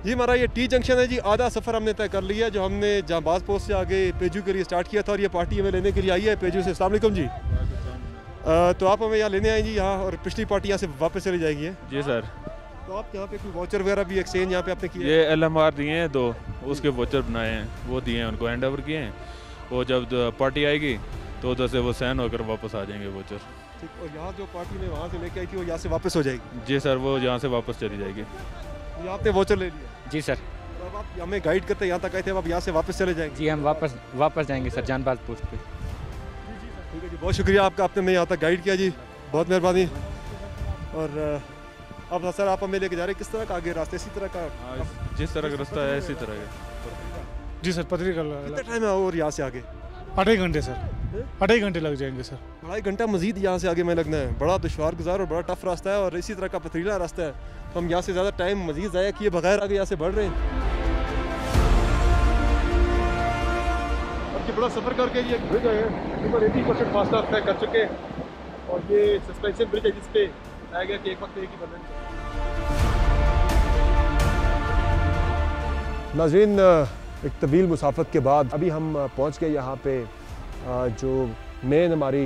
जी हमारा ये T junction है जी, आधा सफ़र हमने तय कर लिया जो हमने जांबाज पोस्ट से आगे पेजू के लिए स्टार्ट किया था और ये पार्टी हमें लेने के लिए आई है पेजू से। अस्सलाम वालेकुम जी। तो आप हमें यहाँ लेने आए जी यहाँ, और पिछली पार्टी यहाँ से वापस चली जाएगी जी सर। तो आप यहाँ पे कोई वाउचर वगैरह भी एक्सचेंज यहाँ पे आपने किया? ये LMR दिए हैं 2, उसके वाउचर बनाए हैं, वो दिए हैं, उनको हैंड ओवर किए हैं। वो जब पार्टी आएगी तो उधर से वो साइन होकर वापस आ जाएंगे वाउचर। ठीक, और यहाँ जो पार्टी ने वहाँ से लेके आई थी वो यहाँ से वापस हो जाएगी? जी सर, वो यहाँ से वापस चली जाएगी। तो आपने वाउचर ले लिया? जी सर। तो अब आप हमें गाइड करते यहाँ तक आए थे, अब आप यहाँ से वापस चले जाएंगे? जी हम वापस जाएंगे सर जांबाज पोस्ट पे। ठीक है जी, बहुत शुक्रिया आपका, आपने हमें यहाँ तक गाइड किया जी, बहुत मेहरबानी। और अब सर आप हमें लेके जा रहे हैं किस तरह का आगे रास्ते? इसी तरह का जिस तरह का रास्ता है इसी तरह का। जी सर, पथरी का कितना टाइम है और यहाँ से आगे? 2.5 घंटे सर, 2.5 घंटे लग जाएंगे सर। 2.5 घंटा मजीद यहाँ से आगे में लगना है। बड़ा दुश्वार गुजार और बड़ा टफ रास्ता है और इसी तरह का पथरीला रास्ता है, तो हम यहाँ से ज़्यादा टाइम मजीद ज़ाया किए बगैर आगे यहाँ से बढ़ रहे हैं। अब ये बड़ा सफ़र करके ये ब्रिज है, तकरीबन 80% फासला तय कर चुके हैं और ये सस्पेंशन ब्रिज है जिसपे आ गया कि एक वक्त एक ही बनना। नाज़रीन, एक तवील मुसाफत के बाद अभी हम पहुंच गए यहाँ पे जो मेन हमारी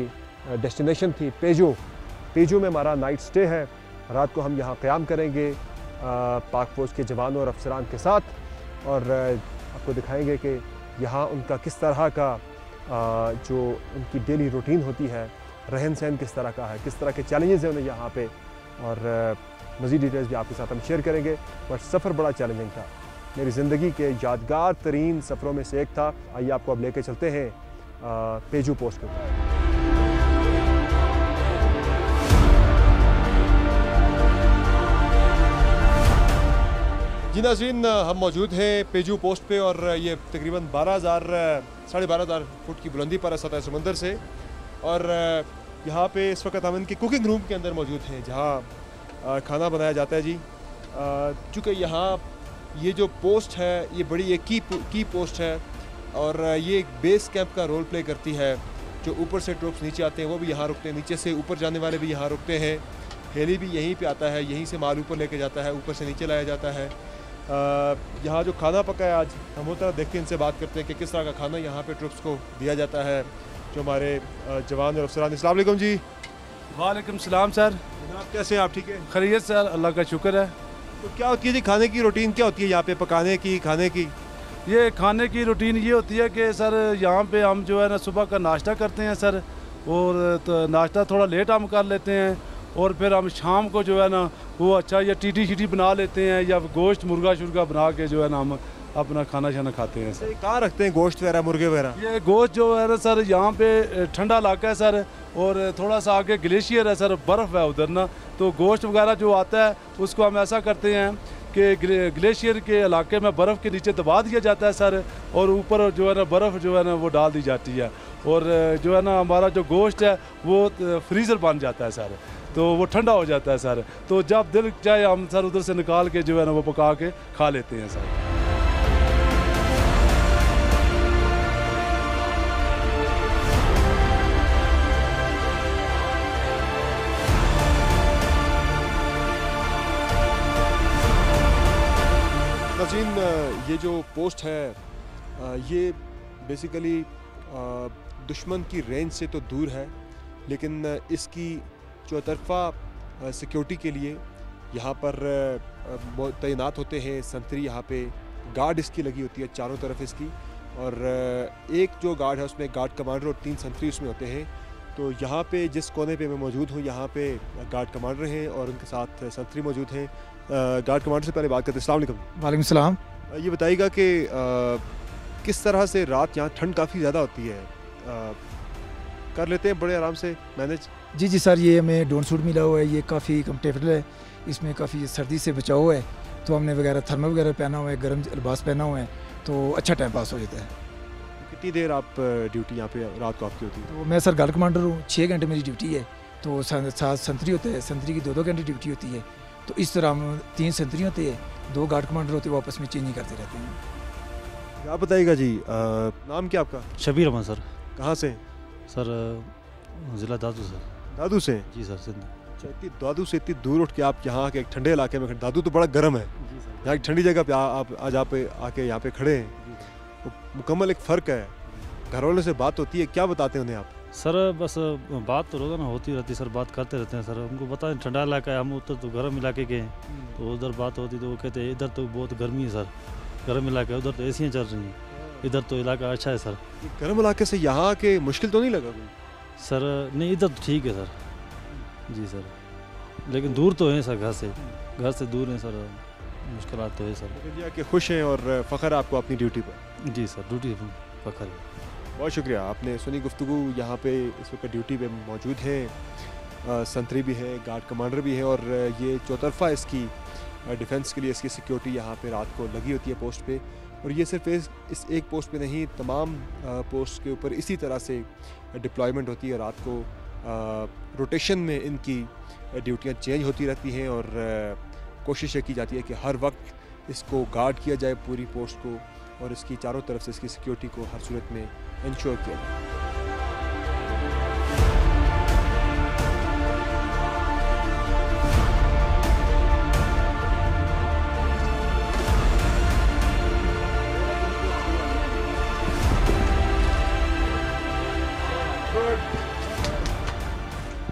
डेस्टिनेशन थी पेजू में हमारा नाइट स्टे है। रात को हम यहाँ क़याम करेंगे पाक फ़ौज के जवानों और अफसरान के साथ, और आपको दिखाएंगे कि यहाँ उनका किस तरह का जो उनकी डेली रूटीन होती है, रहन सहन किस तरह का है, किस तरह के चैलेंजेस हैं उन्हें यहाँ पे, और मज़ीद डिटेल्स भी आपके साथ हम शेयर करेंगे। पर सफ़र बड़ा चैलेंजिंग था, मेरी ज़िंदगी के यादगार तरीन सफ़रों में से एक था। आइए आपको अब लेके चलते हैं पेजू पोस्ट के ऊपर। जी नाज़रीन, हम मौजूद हैं पेजू पोस्ट पे और ये तकरीबन 12,000 साढ़े 12,000 फुट की बुलंदी पर है सतह समंदर से, और यहाँ पे इस वक्त हम इनके कुकिंग रूम के अंदर मौजूद हैं जहाँ खाना बनाया जाता है जी। चूँकि यहाँ ये जो पोस्ट है ये बड़ी एक की पोस्ट है और ये एक बेस कैंप का रोल प्ले करती है। जो ऊपर से ट्रूप्स नीचे आते हैं वो भी यहाँ रुकते हैं, नीचे से ऊपर जाने वाले भी यहाँ रुकते हैं। हेली भी यहीं पे आता है, यहीं से माल ऊपर लेके जाता है, ऊपर से नीचे लाया जाता है। यहाँ जो खाना पका है आज हम वो तरह देखते हैं, इनसे बात करते हैं कि किस तरह का खाना यहाँ पे ट्रूप्स को दिया जाता है जो हमारे जवान और अफसरान। अस्सलाम वालेकुम जी। वालेकुम सलाम सर। आप कैसे हैं? आप ठीक है? खैरियत सर, अल्लाह का शुक्र है। तो क्या होती है जी खाने की रूटीन, क्या होती है यहाँ पे पकाने की, खाने की? ये खाने की रूटीन ये होती है कि सर यहाँ पे हम जो है ना सुबह का नाश्ता करते हैं सर, और तो नाश्ता थोड़ा लेट हम कर लेते हैं, और फिर हम शाम को जो है ना वो अच्छा या टीटी शीटी बना लेते हैं या गोश्त मुर्गा शुर्गा बना के जो है ना हम अपना खाना शाना खाते हैं सर। कहाँ रखते हैं गोश्त वगैरह, मुर्गे वगैरह? ये गोश्त जो है ना सर यहाँ पे ठंडा इलाका है सर, और थोड़ा सा आगे ग्लेशियर है सर, बर्फ़ है उधर ना, तो गोश्त वगैरह जो आता है उसको हम ऐसा करते हैं कि ग्लेशियर के इलाके में बर्फ़ के नीचे दबा दिया जाता है सर, और ऊपर जो है ना बर्फ़ जो है ना वो डाल दी जाती है, और जो है ना हमारा जो गोश्त है वो फ्रीज़र बन जाता है सर, तो वो ठंडा हो जाता है सर। तो जब दिल चाहे हम सर उधर से निकाल के जो है ना वो पका के खा लेते हैं सर। ये जो पोस्ट है ये बेसिकली दुश्मन की रेंज से तो दूर है, लेकिन इसकी चौतरफा सिक्योरिटी के लिए यहाँ पर तैनात होते हैं संतरी। यहाँ पे गार्ड इसकी लगी होती है चारों तरफ इसकी, और एक जो गार्ड है उसमें गार्ड कमांडर और 3 संतरी उसमें होते हैं। तो यहाँ पे जिस कोने पे मैं मौजूद हूँ यहाँ पे गार्ड कमांडर हैं और उनके साथ संतरी मौजूद हैं। गार्ड कमांडर से पहले बात करते हैं। अस्सलाम वालेकुम। वालेकुम सलाम। ये बताइएगा कि किस तरह से रात यहाँ ठंड काफ़ी ज़्यादा होती है, कर लेते हैं बड़े आराम से मैनेज? जी सर, ये हमें डोन सूट मिला हुआ है, ये काफ़ी कम्फर्टेबल है, इसमें काफ़ी सर्दी से बचाव है, तो हमने वगैरह थर्मल वगैरह पहना हुआ है, गर्म लिबास पहना हुआ है, तो अच्छा टाइम पास हो जाता है। कितनी देर आप ड्यूटी यहाँ पे रात को आपकी होती है? तो मैं सर गार्ड कमांडर हूँ, 6 घंटे मेरी ड्यूटी है, तो 7 संतरी होते हैं, संतरी की 2-2 घंटे ड्यूटी होती है, तो इस तरह हम 3 संतरी होते हैं, 2 गार्ड कमांडर होते हैं, वो आपस में चेंजिंग करते रहते हैं। आप बताइएगा जी, नाम क्या आपका? शबीर अहमद सर। कहाँ से? सर ज़िला दादू सर। दादू से? जी सर, सिंध। अच्छा, इतनी दादू से इतनी दूर उठ के आप यहाँ के एक ठंडे इलाके में खड़े, दादू तो बड़ा गर्म है, यहाँ एक ठंडी जगह पे आप आज आप आके यहाँ पे खड़े हैं, तो मुकम्मल एक फ़र्क है। घर वालों से बात होती है, क्या बताते हैं उन्हें आप? सर बस बात तो रोज़ाना होती रहती है सर, बात करते रहते हैं सर। हमको पता है ठंडा इलाका है, हम उधर तो गर्म इलाके के हैं, तो उधर बात होती तो वो कहते हैं इधर तो बहुत गर्मी है सर, गर्म इलाका है, उधर तो एसियाँ चल रही हैं, इधर तो इलाका अच्छा है सर। गर्म इलाके से यहाँ के मुश्किल तो नहीं लगा कोई? सर नहीं, इधर तो ठीक है सर। जी सर, लेकिन दूर तो है सर, घर से दूर है सर, मुश्किलात तो है सर। लेकिन ये कि खुश हैं और फ़ख्र आपको अपनी ड्यूटी पर? जी सर, ड्यूटी फ़ख्र है। बहुत शुक्रिया, आपने सुनी गुफ्तगू। यहाँ पे इस वक्त ड्यूटी पे मौजूद हैं, संतरी भी है, गार्ड कमांडर भी है, और ये चौतरफा इसकी डिफेंस के लिए इसकी सिक्योरिटी यहाँ पे रात को लगी होती है पोस्ट पे। और ये सिर्फ इस एक पोस्ट पे नहीं, तमाम पोस्ट के ऊपर इसी तरह से डिप्लॉयमेंट होती है। रात को रोटेशन में इनकी ड्यूटियाँ चेंज होती रहती हैं और कोशिश ये की जाती है कि हर वक्त इसको गार्ड किया जाए पूरी पोस्ट को, और इसकी चारों तरफ से इसकी सिक्योरिटी को हर सूरत में इंश्योर किया जाए।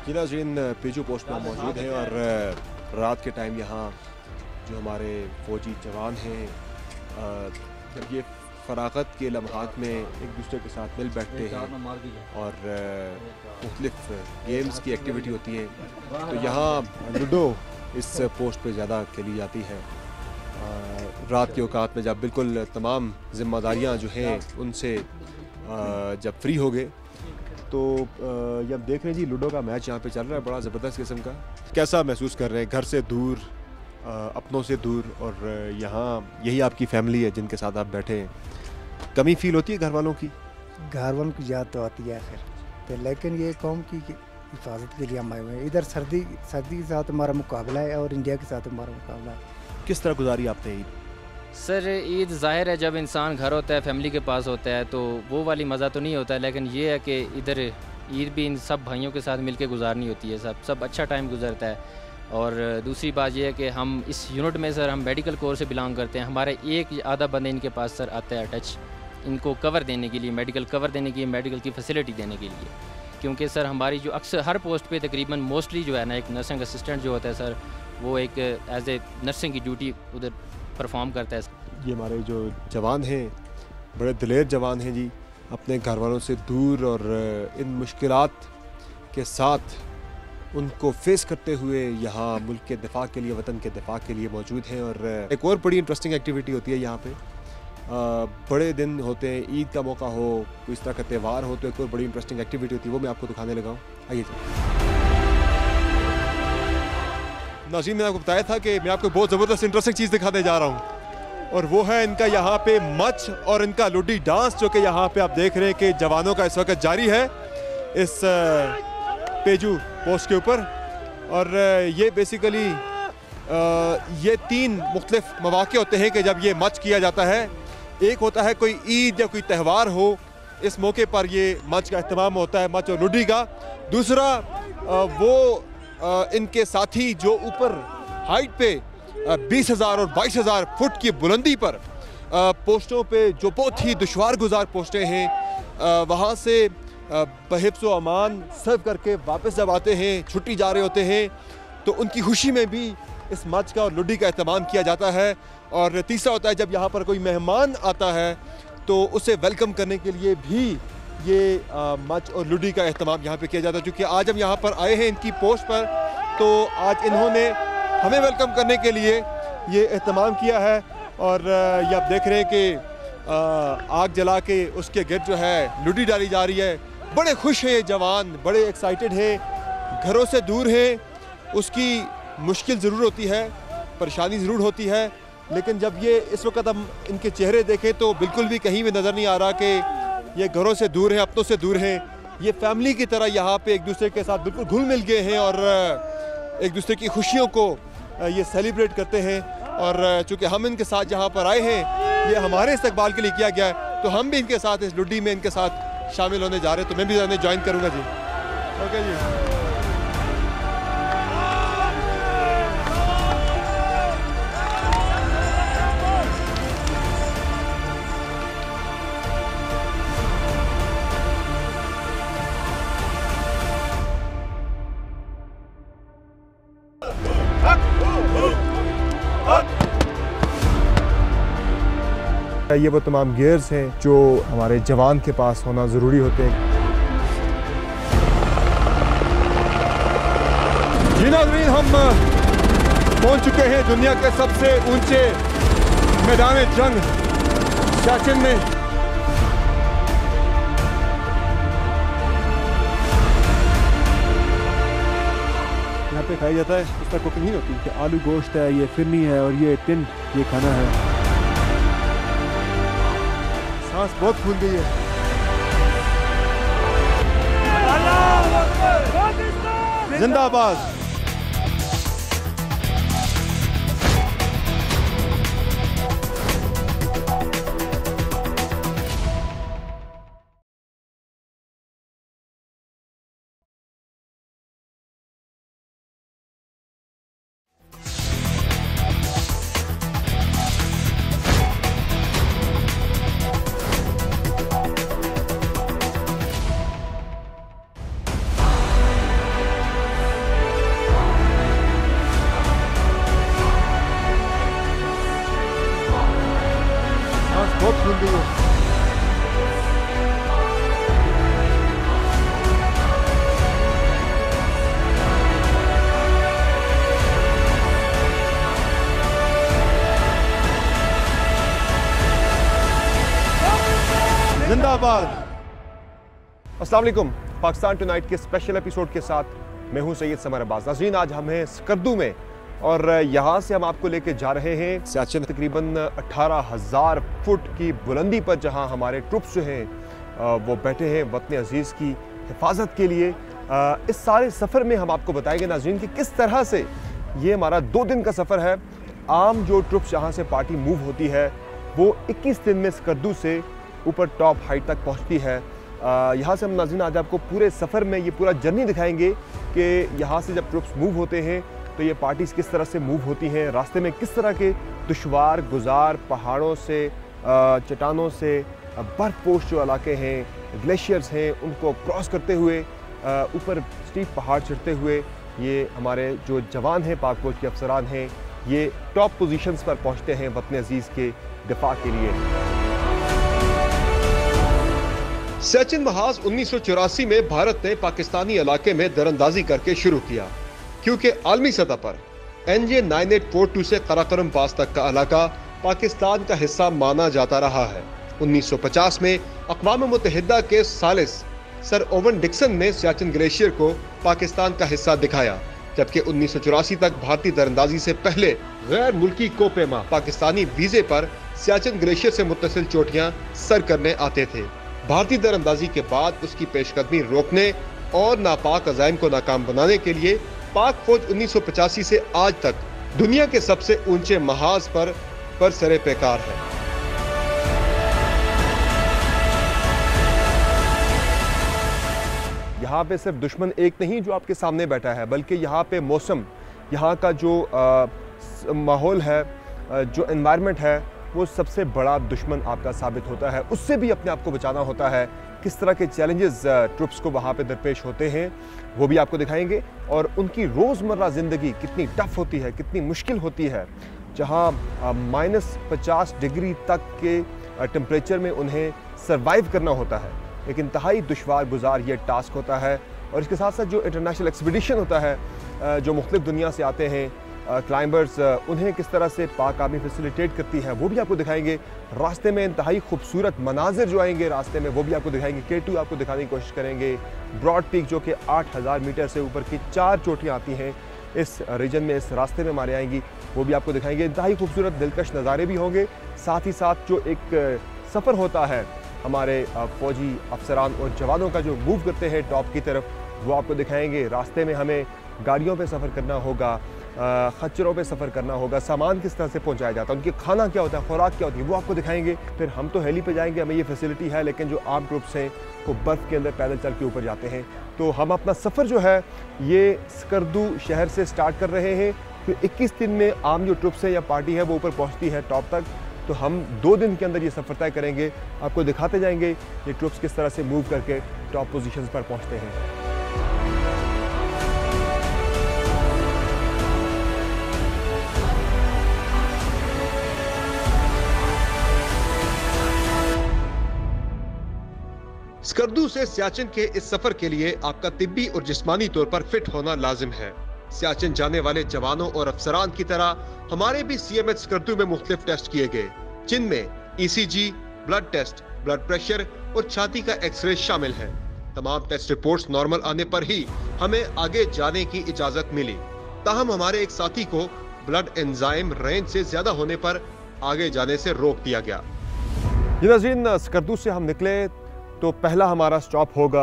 जी नाज़रीन, पेजू पोस्ट पर मौजूद हैं और रात के टाइम यहाँ जो हमारे फौजी जवान हैं, जब ये फरागत के लम्हात में एक दूसरे के साथ मिल बैठते हैं और मुख्तलिफ गेम्स की एक्टिविटी होती है, तो यहाँ लूडो इस पोस्ट पे ज़्यादा खेली जाती है। रात के औकात में जब बिल्कुल तमाम ज़िम्मेदारियाँ जो हैं उनसे जब फ्री हो गए, तो ये आप देख रहे हैं जी लूडो का मैच यहाँ पे चल रहा है, बड़ा ज़बरदस्त किस्म का। कैसा महसूस कर रहे हैं, घर से दूर, अपनों से दूर, और यहाँ यही आपकी फैमिली है जिनके साथ आप बैठे हैं? कमी फील होती है घर वालों की? घर वालों की याद तो आती है आखिर, तो लेकिन ये कौम की हिफाजत के लिए हम आए हुए हैं। इधर सर्दी के साथ हमारा मुकाबला है और इंडिया के साथ हमारा मुकाबला है। किस तरह गुजारी आपने ईद? सर ईद ज़ाहिर है जब इंसान घर होता है, फैमिली के पास होता है, तो वो वाली मज़ा तो नहीं होता है, लेकिन ये है कि इधर ईद भी इन सब भाइयों के साथ मिलके गुजारनी होती है, सब अच्छा टाइम गुजरता है। और दूसरी बात यह है कि हम इस यूनिट में सर हम मेडिकल कोर से बिलोंग करते हैं, हमारे एक आधा बंदे इनके पास सर आता है टच, इनको कवर देने के लिए, मेडिकल कवर देने के लिए, मेडिकल की फैसिलिटी देने के लिए। क्योंकि सर हमारी जो अक्सर हर पोस्ट पे तकरीबन मोस्टली जो है ना, एक नर्सिंग असिस्टेंट जो होता है सर, वो एक एज ए नर्सिंग की ड्यूटी उधर परफॉर्म करता है। ये हमारे जो जवान हैं बड़े दिलेर जवान हैं जी, अपने घर वालों से दूर और इन मुश्किलात के साथ उनको फेस करते हुए यहाँ मुल्क के दिफा के लिए, वतन के दिफा के लिए मौजूद हैं। और एक और बड़ी इंटरेस्टिंग एक्टिविटी होती है यहाँ पे, बड़े दिन होते हैं, ईद का मौका हो, कोई इस तरह का त्यौहार हो, तो एक और बड़ी इंटरेस्टिंग एक्टिविटी होती है, वो मैं आपको दिखाने लगा हूँ। आइए जी। नाज़रीन, मैंने आपको बताया था कि मैं आपको बहुत ज़बरदस्त इंटरेस्टिंग चीज़ दिखाने जा रहा हूँ, और वो है इनका यहाँ पे मच और इनका लुडी डांस, जो कि यहाँ पे आप देख रहे हैं कि जवानों का इस वक्त जारी है इस पेजू पोस्ट के ऊपर। और ये बेसिकली ये 3 मुख्तलिफ मौके होते हैं कि जब ये मच किया जाता है। एक होता है कोई ईद या कोई त्यौहार हो, इस मौके पर ये मच का अहतमाम होता है, मच और लुडी का। दूसरा वो इनके साथी जो ऊपर हाइट पे 20,000 और 22,000 फुट की बुलंदी पर पोस्टों पे, जो बहुत ही दुश्वार गुजार पोस्टें हैं, वहाँ से बहिफ्ज़ व अमान सर्व करके वापस जब आते हैं, छुट्टी जा रहे होते हैं, तो उनकी खुशी में भी इस मच का और लुडी का एहतमाम किया जाता है। और तीसरा होता है जब यहाँ पर कोई मेहमान आता है तो उसे वेलकम करने के लिए भी ये मच और लुडी का एहतमाम यहाँ पे किया जाता है। क्योंकि आज हम यहाँ पर आए हैं इनकी पोस्ट पर, तो आज इन्होंने हमें वेलकम करने के लिए ये एहतमाम किया है। और ये आप देख रहे हैं कि आग जला के उसके गिर्द जो है लुडी डाली जा रही है। बड़े खुश हैं ये जवान, बड़े एक्साइटेड हैं, घरों से दूर हैं, उसकी मुश्किल ज़रूर होती है, परेशानी ज़रूर होती है, लेकिन जब ये इस वक्त हम इनके चेहरे देखें तो बिल्कुल भी कहीं भी नज़र नहीं आ रहा कि ये घरों से दूर हैं, अपनों से दूर हैं। ये फैमिली की तरह यहाँ पे एक दूसरे के साथ बिल्कुल घुल मिल गए हैं और एक दूसरे की खुशियों को ये सेलिब्रेट करते हैं। और चूँकि हम इनके साथ यहाँ पर आए हैं, ये हमारे इस्तकबाल के लिए किया गया है, तो हम भी इनके साथ इस लुडी में इनके साथ शामिल होने जा रहे हैं। तो मैं भी ज्वाइन करूँगा जी। ओके जी। ये वो तमाम गियर्स हैं जो हमारे जवान के पास होना ज़रूरी होते हैं। जी नाज़रीन, हम पहुंच चुके हैं दुनिया के सबसे ऊंचे मैदान जंग सियाचिन में। यहाँ पे खाया जाता है, उस पर कुकिंग नहीं होती कि आलू गोश्त है, ये फिरनी है और ये टिन, ये खाना है। सांस बहुत फूल गई है। जिंदाबाद। बहुत फूल गई है। जिंदाबाद। अस्सलाम वालेकुम। पाकिस्तान टुनाइट के स्पेशल एपिसोड के साथ मैं हूं सैयद समर अब्बास। नाज़रीन, आज हम हैं स्कर्दू में और यहाँ से हम आपको लेके जा रहे हैं सियाचिन, तकरीबन 18,000 फुट की बुलंदी पर, जहाँ हमारे ट्रुप्स जो हैं वो बैठे हैं वतन अजीज़ की हिफाजत के लिए। इस सारे सफ़र में हम आपको बताएंगे नाज़रीन कि किस तरह से ये हमारा 2 दिन का सफ़र है। आम जो ट्रुप्स यहाँ से पार्टी मूव होती है वो 21 दिन में स्कर्दू से ऊपर टॉप हाइट तक पहुँचती है। यहाँ से हम नाज़रीन आज आपको पूरे सफ़र में ये पूरा जर्नी दिखाएंगे कि यहाँ से जब ट्रुप्स मूव होते हैं तो ये पार्टीज़ किस तरह से मूव होती हैं, रास्ते में किस तरह के दुश्वार गुजार, पहाड़ों से, चट्टानों से, बर्फ़पोश जो इलाके हैं, ग्लेशियर्स हैं, उनको क्रॉस करते हुए ऊपर स्टीप पहाड़ चढ़ते हुए ये हमारे जो जवान हैं, पाक फौज के अफसरान हैं, ये टॉप पोजीशंस पर पहुंचते हैं वतन अजीज़ के दिफा के लिए। सियाचिन महाज 1984 में भारत ने पाकिस्तानी इलाके में दरअंदाजी करके शुरू किया, क्योंकि आलमी सतह पर NJ 9842 से कराकोरम पास तक का इलाका पाकिस्तान का हिस्सा माना जाता रहा है। 1950 में अक़वाम मुत्तहिदा के सालिस सर ओवन डिक्सन ने सियाचिन ग्लेशियर को पाकिस्तान का हिस्सा दिखाया, जबकि 1984 तक भारतीय दरअंदाजी से पहले गैर मुल्की कोपेमा पाकिस्तानी वीजे पर सियाचिन ग्लेशियर से मुत्तसिल चोटियां सर करने आते थे। भारतीय दरअंदाजी के बाद उसकी पेशकदमी रोकने और नापाक अज़ाइम को नाकाम बनाने के लिए पाक फौज 1985 से आज तक दुनिया के सबसे ऊंचे महाज पर सरे पैकार है। यहाँ पे सिर्फ दुश्मन एक नहीं जो आपके सामने बैठा है, बल्कि यहाँ पे मौसम, यहाँ का जो माहौल है, जो एनवायरनमेंट है, वो सबसे बड़ा दुश्मन आपका साबित होता है। उससे भी अपने आप को बचाना होता है। किस तरह के चैलेंजेस ट्रुप्स को वहाँ पे दरपेश होते हैं वो भी आपको दिखाएंगे, और उनकी रोज़मर्रा ज़िंदगी कितनी टफ होती है, कितनी मुश्किल होती है, जहाँ -50 डिग्री तक के टेम्परेचर में उन्हें सरवाइव करना होता है। एक इंतहाई दुश्वार गुजार ये टास्क होता है। और इसके साथ साथ जो इंटरनेशनल एक्सपीडिशन होता है, जो मुख्तलिफ दुनिया से आते हैं क्लाइंबर्स, उन्हें किस तरह से पाक आर्मी फैसिलिटेट करती है वो भी आपको दिखाएंगे। रास्ते में इंतहाई खूबसूरत मनाजिर जो आएंगे रास्ते में वो भी आपको दिखाएंगे। K2 आपको दिखाने की कोशिश करेंगे। ब्रॉड पीक जो कि 8,000 मीटर से ऊपर की 4 चोटियाँ आती हैं इस रीजन में, इस रास्ते में हमारे आएंगी, वो भी आपको दिखाएंगे। इंतहाई खूबसूरत दिलकश नज़ारे भी होंगे। साथ ही साथ जो एक सफ़र होता है हमारे फ़ौजी अफसरान और जवानों का जो मूव करते हैं टॉप की तरफ, वो आपको दिखाएंगे। रास्ते में हमें गाड़ियों पे सफ़र करना होगा, खच्चरों पे सफ़र करना होगा, सामान किस तरह से पहुंचाया जाता है, उनकी खाना क्या होता है, खुराक क्या होती है, वो आपको दिखाएंगे। फिर हम तो हेली पे जाएंगे, हमें ये फैसिलिटी है, लेकिन जो आर्म ग्रुप्स हैं वो बर्फ़ के अंदर पैदल चल के ऊपर जाते हैं। तो हम अपना सफ़र जो है ये स्कर्दू शहर से स्टार्ट कर रहे हैं। फिर 21 दिन में आम जो ट्रुप्स है या पार्टी है वो ऊपर पहुँचती है टॉप तक। तो हम 2 दिन के अंदर ये सफ़र तय करेंगे, आपको दिखाते जाएंगे ये ट्रुप्स किस तरह से मूव करके टॉप पोजीशंस पर पहुँचते हैं। स्कर्दू से सियाचिन के इस सफर के लिए आपका तिब्बी और जिस्मानी तौर पर फिट होना लाजिम है। सियाचिन जाने वाले जवानों और अफसरान की तरह हमारे भी CMH स्कर्दू में मुख्तलिफ टेस्ट किए गए, जिनमें ECG, blood test, blood pressure और छाती का एक्सरे शामिल है। तमाम टेस्ट रिपोर्ट्स नॉर्मल आने पर ही हमें आगे जाने की इजाजत मिली। ताहम हमारे एक साथी को ब्लड एंजाइम रेंज से ज्यादा होने पर आगे जाने से रोक दिया गया। जी नाज़रीन, स्कर्दू से हम निकले तो पहला हमारा स्टॉप होगा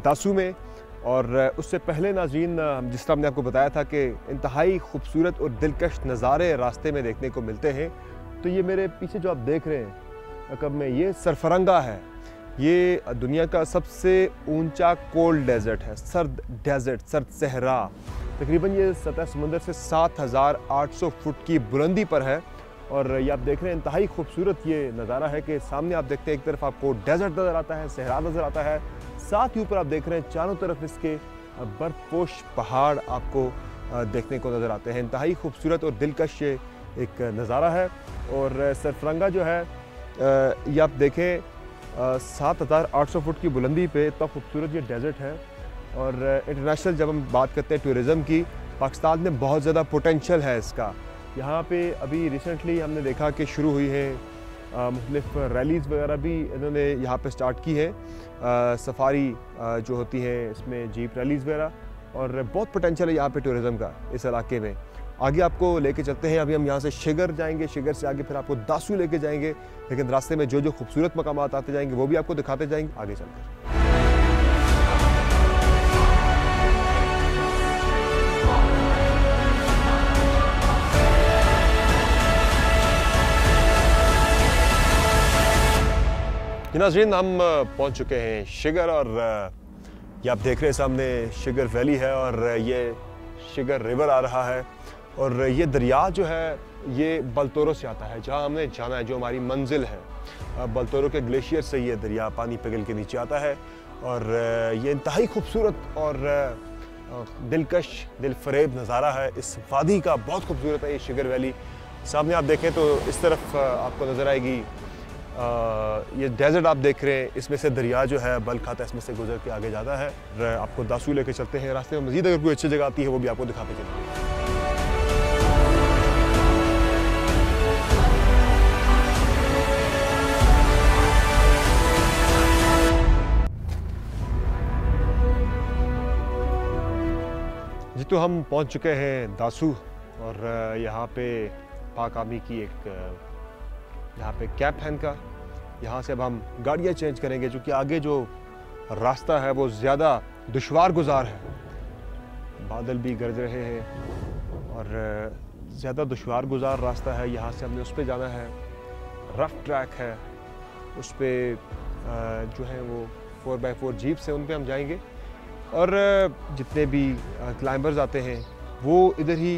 दासू में, और उससे पहले नाज़रीन जिस तरह हमने आपको बताया था कि इंतहाई खूबसूरत और दिलकश नज़ारे रास्ते में देखने को मिलते हैं। तो ये मेरे पीछे जो आप देख रहे हैं कब में, ये सरफरंगा है। ये दुनिया का सबसे ऊंचा कोल्ड डेजर्ट है, सर्द डेजर्ट, सर्द सहरा। तकरीबन ये सतह समुंदर से 7,800 फुट की बुलंदी पर है। और ये आप देख रहे हैं इंतहाई खूबसूरत ये नज़ारा है कि सामने आप देखते हैं एक तरफ आपको डेजर्ट नज़र आता है, सहरा नज़र आता है, साथ ही ऊपर आप देख रहे हैं चारों तरफ इसके बर्फपोश पहाड़ आपको देखने को नज़र आते हैं। इंतहाई खूबसूरत और दिलकश ये एक नज़ारा है। और सरफरंगा जो है ये आप देखें 7,800 फुट की बुलंदी पे इतना खूबसूरत ये डेजर्ट है। और इंटरनेशनल जब हम बात करते हैं टूरिज़म की, पाकिस्तान में बहुत ज़्यादा पोटेंशियल है इसका। यहाँ पे अभी रिसेंटली हमने देखा कि शुरू हुई है मुख्तलिफ रैलीज़ वगैरह भी इन्होंने यहाँ पे स्टार्ट की है, सफारी जो होती है इसमें जीप रैलीज़ वगैरह, और बहुत पोटेंशियल है यहाँ पे टूरिज़म का इस इलाके में। आगे आपको लेके चलते हैं। अभी हम यहाँ से शिगर जाएंगे, शिगर से आगे फिर आपको दासू लेके जाएंगे, लेकिन रास्ते में जो जो खूबसूरत मकामात आते जाएंगे वो भी आपको दिखाते जाएंगे आगे चलकर। नाज़रीन, हम पहुँच चुके हैं शिगर, और ये आप देख रहे हैं सामने शिगर वैली है और ये शिगर रिवर आ रहा है। और ये दरिया जो है ये बलतोरो से आता है, जहाँ हमने जाना है, जो हमारी मंजिल है। बलतोरो के ग्लेशियर से ये दरिया पानी पिघल के नीचे आता है। और ये इंतहाई खूबसूरत और दिलकश, दिलफरेब नज़ारा है इस वादी का। बहुत खूबसूरत है ये शिगर वैली। सामने आप देखें तो इस तरफ आपको नज़र आएगी ये डेजर्ट आप देख रहे हैं, इसमें से दरिया जो है बल खाता है, इसमें से गुजर के आगे जाता है। आपको दासू लेके चलते हैं। रास्ते में मज़ीद अगर कोई अच्छी जगह आती है वो भी आपको दिखाते चलेंगे। जी, तो हम पहुंच चुके हैं दासू, और यहाँ पे पाक आर्मी की एक यहाँ पे कैंप है इनका। यहाँ से अब हम गाड़ियाँ चेंज करेंगे, क्योंकि आगे जो रास्ता है वो ज़्यादा दुश्वार गुजार है। बादल भी गरज रहे हैं और ज़्यादा दुश्वार गुजार रास्ता है। यहाँ से हमने उस पर जाना है, रफ़ ट्रैक है, उस पर जो है वो 4x4 जीप से उन पे हम जाएंगे। और जितने भी क्लाइंबर्स आते हैं वो इधर ही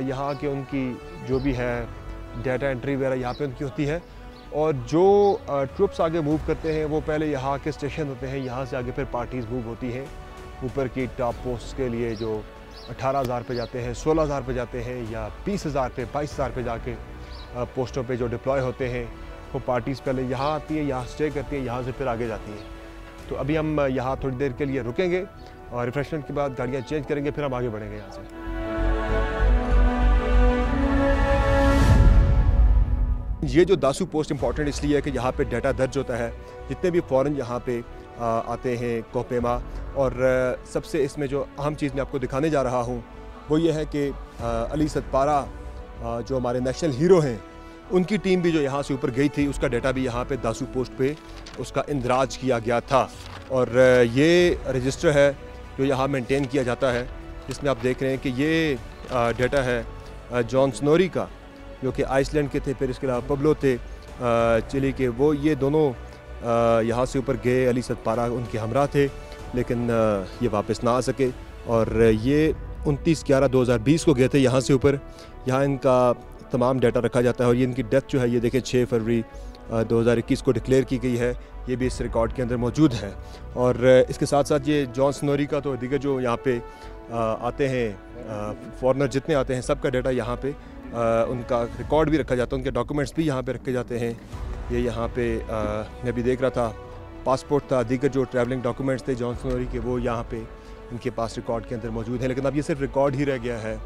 यहाँ के उनकी जो भी है डाटा एंट्री वगैरह यहाँ पे उनकी होती है। और जो ट्रुप्स आगे मूव करते हैं वो पहले यहाँ के स्टेशन होते हैं, यहाँ से आगे फिर पार्टीज़ मूव होती हैं ऊपर की टॉप पोस्ट के लिए, जो 18,000 पे जाते हैं, 16,000 पे जाते हैं, या 20,000 पे, 22,000 पे जाके पोस्टों पे जो डिप्लॉय होते हैं। वो पार्टीज़ पहले यहाँ आती है, यहाँ स्टे करती हैं, यहाँ से फिर आगे जाती हैं। तो अभी हम यहाँ थोड़ी देर के लिए रुकेंगे और रिफ्रेशमेंट के बाद गाड़ियाँ चेंज करेंगे, फिर हम आगे बढ़ेंगे यहाँ से। ये जो दासू पोस्ट इंपॉर्टेंट इसलिए है कि यहाँ पे डाटा दर्ज होता है जितने भी फ़ॉरेन यहाँ पे आते हैं कोहपेमा। और सबसे इसमें जो अहम चीज़ मैं आपको दिखाने जा रहा हूँ वो ये है कि अली सतपारा जो हमारे नेशनल हीरो हैं, उनकी टीम भी जो यहाँ से ऊपर गई थी, उसका डाटा भी यहाँ पे दासू पोस्ट पे उसका इंदराज किया गया था। और ये रजिस्टर है जो यहाँ मेंटेन किया जाता है, जिसमें आप देख रहे हैं कि ये डाटा है जॉन स्नोरी का, जो कि आइसलैंड के थे, फिर इसके अलावा पब्लो थे चिली के। वो ये दोनों यहाँ से ऊपर गए, अली सतपारा उनके हमरा थे, लेकिन ये वापस ना आ सके। और ये 29/11/2020 को गए थे यहाँ से ऊपर। यहाँ इनका तमाम डाटा रखा जाता है। और ये इनकी डेथ जो है ये देखें 6 फरवरी 2021 को डिक्लेयर की गई है, ये भी इस रिकॉर्ड के अंदर मौजूद है। और इसके साथ साथ ये जॉन स्नोरी का, तो दीगर जो यहाँ पे आते हैं फॉरनर जितने आते हैं, सबका डाटा यहाँ पे उनका रिकॉर्ड भी रखा जाता है, उनके डॉक्यूमेंट्स भी यहाँ पे रखे जाते हैं। ये यहाँ पे मैं भी देख रहा था पासपोर्ट था, दीगर जो ट्रैवलिंग डॉक्यूमेंट्स थे जॉन स्नोरी के, वो यहाँ पे इनके पास रिकॉर्ड के अंदर मौजूद है। लेकिन अब ये सिर्फ रिकॉर्ड ही रह गया है।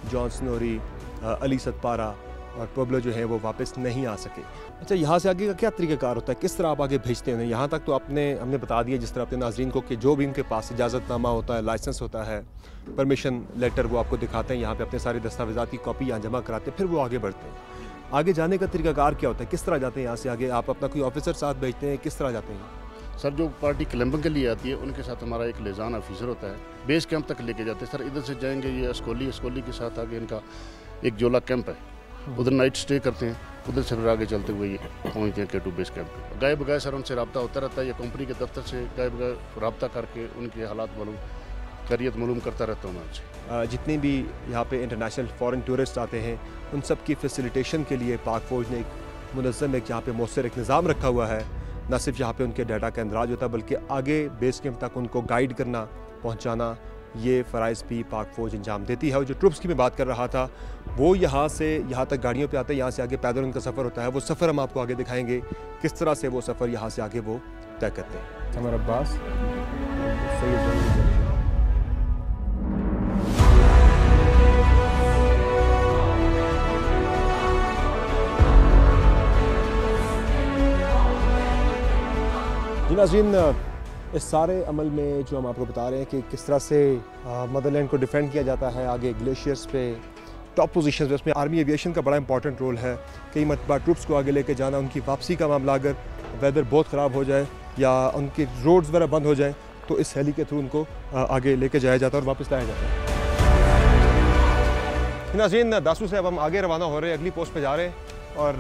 जॉन स्नोरी, अली सतपारा और पब्लो जो है वो वापस नहीं आ सके। अच्छा, यहाँ से आगे का क्या तरीक़ाकार होता है, किस तरह आप आगे भेजते हैं? यहाँ तक तो हमने बता दिया जिस तरह अपने नाज़रीन को कि जो भी उनके पास इजाज़तनामा होता है, लाइसेंस होता है, परमिशन लेटर, वो आपको दिखाते हैं। यहाँ पे अपने सारे दस्तावेज़ात की कॉपी यहाँ जमा कराते हैं, फिर वो आगे बढ़ते हैं। आगे जाने का तरीक़ाकार क्या होता है, किस तरह जाते हैं यहाँ से आगे? आप अपना कोई ऑफिसर साथ भेजते हैं, किस तरह जाते हैं? सर, जो पार्टी क्लैम्पिंग के लिए आती है उनके साथ हमारा एक लिजान ऑफिसर होता है, बेस कैंप तक लेके जाते हैं। सर, इधर से जाएंगे ये अस्कोली के साथ आगे इनका एक जोला कैंप है, उधर नाइट स्टे करते हैं, उधर से फिर आगे चलते हुए ये पहुँचते हैं K2 बेस कैंप पे। गाय बगाए सर उनसे रब्ता होता रहता है, ये कंपनी के दफ्तर से गाय बगाए रब्ता करके उनके हालात मालूम, खैरियत मालूम करता रहता हूँ मैं उनसे। जितने भी यहाँ पे इंटरनेशनल फॉरेन टूरिस्ट आते हैं उन सब की फैसिलिटेशन के लिए पाक फ़ौज ने एक मुनज़्ज़म एक यहाँ पे मौसर एक निज़ाम रखा हुआ है। न सिर्फ यहाँ पे उनके डाटा का इंदराज होता है बल्कि आगे बेस कैंप तक उनको गाइड करना, पहुँचाना, ये फ़राइज़ भी पाक फ़ौज अंजाम देती है। और जो ट्रुप्स की मैं बात कर रहा था वो यहाँ से यहाँ तक गाड़ियों पे आते हैं, यहाँ से आगे पैदल उनका सफ़र होता है। वो सफ़र हम आपको आगे दिखाएंगे किस तरह से वो सफ़र यहाँ से आगे वो तय करते हैं। समर अब्बास, जी नाज़रीन, इस सारे अमल में जो हम आपको बता रहे हैं कि किस तरह से मदरलैंड को डिफेंड किया जाता है आगे ग्लेशियर्स पे, टॉप पोजीशंस पे, उसमें आर्मी एविएशन का बड़ा इंपॉर्टेंट रोल है। कई मरतबा ट्रुप्स को आगे लेके जाना, उनकी वापसी का मामला अगर वेदर बहुत ख़राब हो जाए या उनकी रोड्स वगैरह बंद हो जाएँ तो इस हेली के थ्रू उनको आगे लेके जाया जाता है और वापस लाया जाता है। नाज़रीन, दासू से अब हम आगे रवाना हो रहे हैं, अगली पोस्ट पर जा रहे हैं और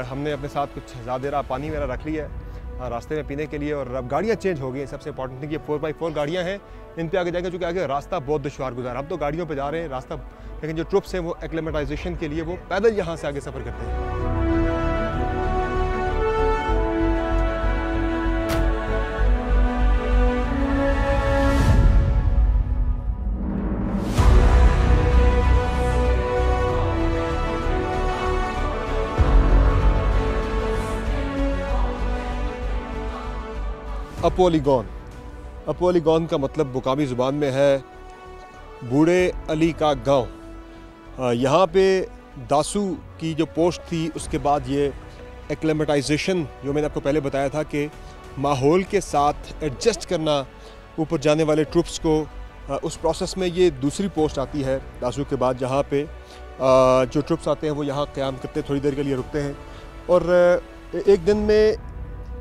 हमने अपने साथ कुछ ज़्यादा पानी वगैरह रख लिया है रास्ते में पीने के लिए। और अब गाड़ियाँ चेंज हो गई हैं। सबसे इंपॉर्टेंट है कि 4x4 गाड़ियाँ हैं, इन पे आगे जाएंगे क्योंकि आगे रास्ता बहुत दुश्वार गुजार। हम तो गाड़ियों पे जा रहे हैं रास्ता, लेकिन जो ट्रुप्स हैं वो एक्लेमेटाइजेशन के लिए वो पैदल यहाँ से आगे सफ़र करते हैं। अपोलीगॉन का मतलब मुकामी ज़ुबान में है बूढ़े अली का गांव। यहाँ पे दासू की जो पोस्ट थी उसके बाद ये एक्लेमेटाइजेशन जो मैंने आपको पहले बताया था कि माहौल के साथ एडजस्ट करना ऊपर जाने वाले ट्रुप्स को, उस प्रोसेस में ये दूसरी पोस्ट आती है दासू के बाद, जहाँ पे जो ट्रुप्स आते हैं वो यहाँ क़याम करते हैं, थोड़ी देर के लिए रुकते हैं और एक दिन में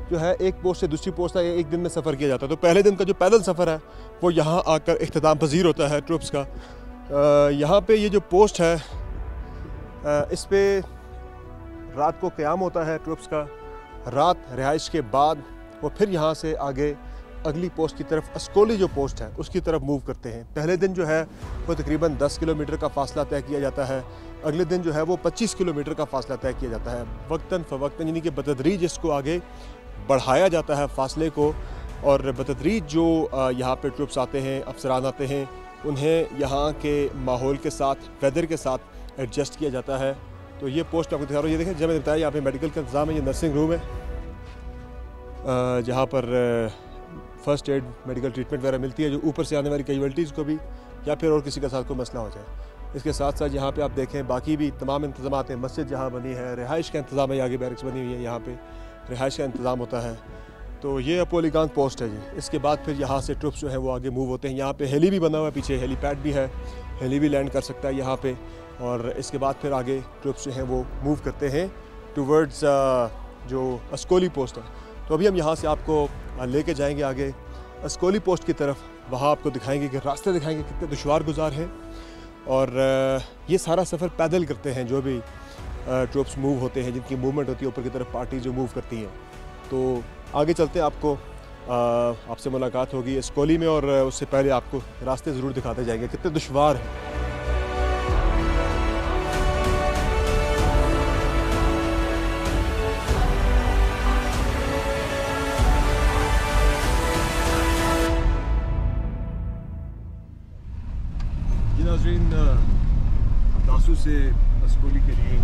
जो है एक पोस्ट से दूसरी पोस्ट तक एक दिन में सफ़र किया जाता है। तो पहले दिन का जो पैदल सफ़र है वो यहाँ आकर इख्तिताम पजीर होता है ट्रुप्स का। यहाँ पे ये जो पोस्ट है इस पे रात को क़याम होता है ट्रुप्स का। रात रिहाइश के बाद वो फिर यहाँ से आगे अगली पोस्ट की तरफ, अस्कोली जो पोस्ट है उसकी तरफ मूव करते हैं। पहले दिन जो है वो तकरीबन 10 किलोमीटर का फासला तय किया जाता है, अगले दिन जो है वो 25 किलोमीटर का फासला तय किया जाता है। वक्तन फ़वक्तन यानी कि बतदरीज इसको आगे बढ़ाया जाता है फासले को। और बतदरीज जो यहाँ पे ट्रुप्स आते हैं, अफसरान आते हैं, उन्हें यहाँ के माहौल के साथ, वेदर के साथ एडजस्ट किया जाता है। तो ये पोस्ट आपको दिखा रहा हूँ, ये देखें, जब मैंने बताया यहाँ पे मेडिकल का इंतज़ाम है, ये नर्सिंग रूम है जहाँ पर फ़र्स्ट एड मेडिकल ट्रीटमेंट वगैरह मिलती है, जो ऊपर से आने वाली कैजुअल्टीज़ को भी या फिर और किसी के साथ कोई मसला हो जाए। इसके साथ साथ यहाँ पे आप देखें बाकी भी तमाम इंतज़ाम हैं। मस्जिद जहाँ बनी है, रिहाइश का इंतज़ाम है, आगे बैरिक्स बनी हुई है, यहाँ पे रिहाइश का इंतज़ाम होता है। तो ये अपोलीगॉन पोस्ट है जी। इसके बाद फिर यहाँ से ट्रुप्स जो है वो आगे मूव होते हैं। यहाँ पे हेली भी बना हुआ है, पीछे हेलीपैड भी है, हेली भी लैंड कर सकता है यहाँ पे। और इसके बाद फिर आगे ट्रुप्स जो हैं वो मूव करते हैं टूवर्ड्स जो अस्कोली पोस्ट है। तो अभी हम यहाँ से आपको लेके जाएंगे आगे अस्कोली पोस्ट की तरफ। वहाँ आपको दिखाएंगे कि रास्ते दिखाएंगे कितने दुश्वार गुजार हैं। और ये सारा सफ़र पैदल करते हैं जो भी ट्रुप्स मूव होते हैं, जिनकी मूवमेंट होती है ऊपर की तरफ, पार्टी जो मूव करती हैं। तो आगे चलते हैं, आपको आपसे मुलाकात होगी अस्कोली में और उससे पहले आपको रास्ते ज़रूर दिखाते जाएंगे कितने दुश्वार हैं। नाज़रीन, दासू से अस्कोली के लिए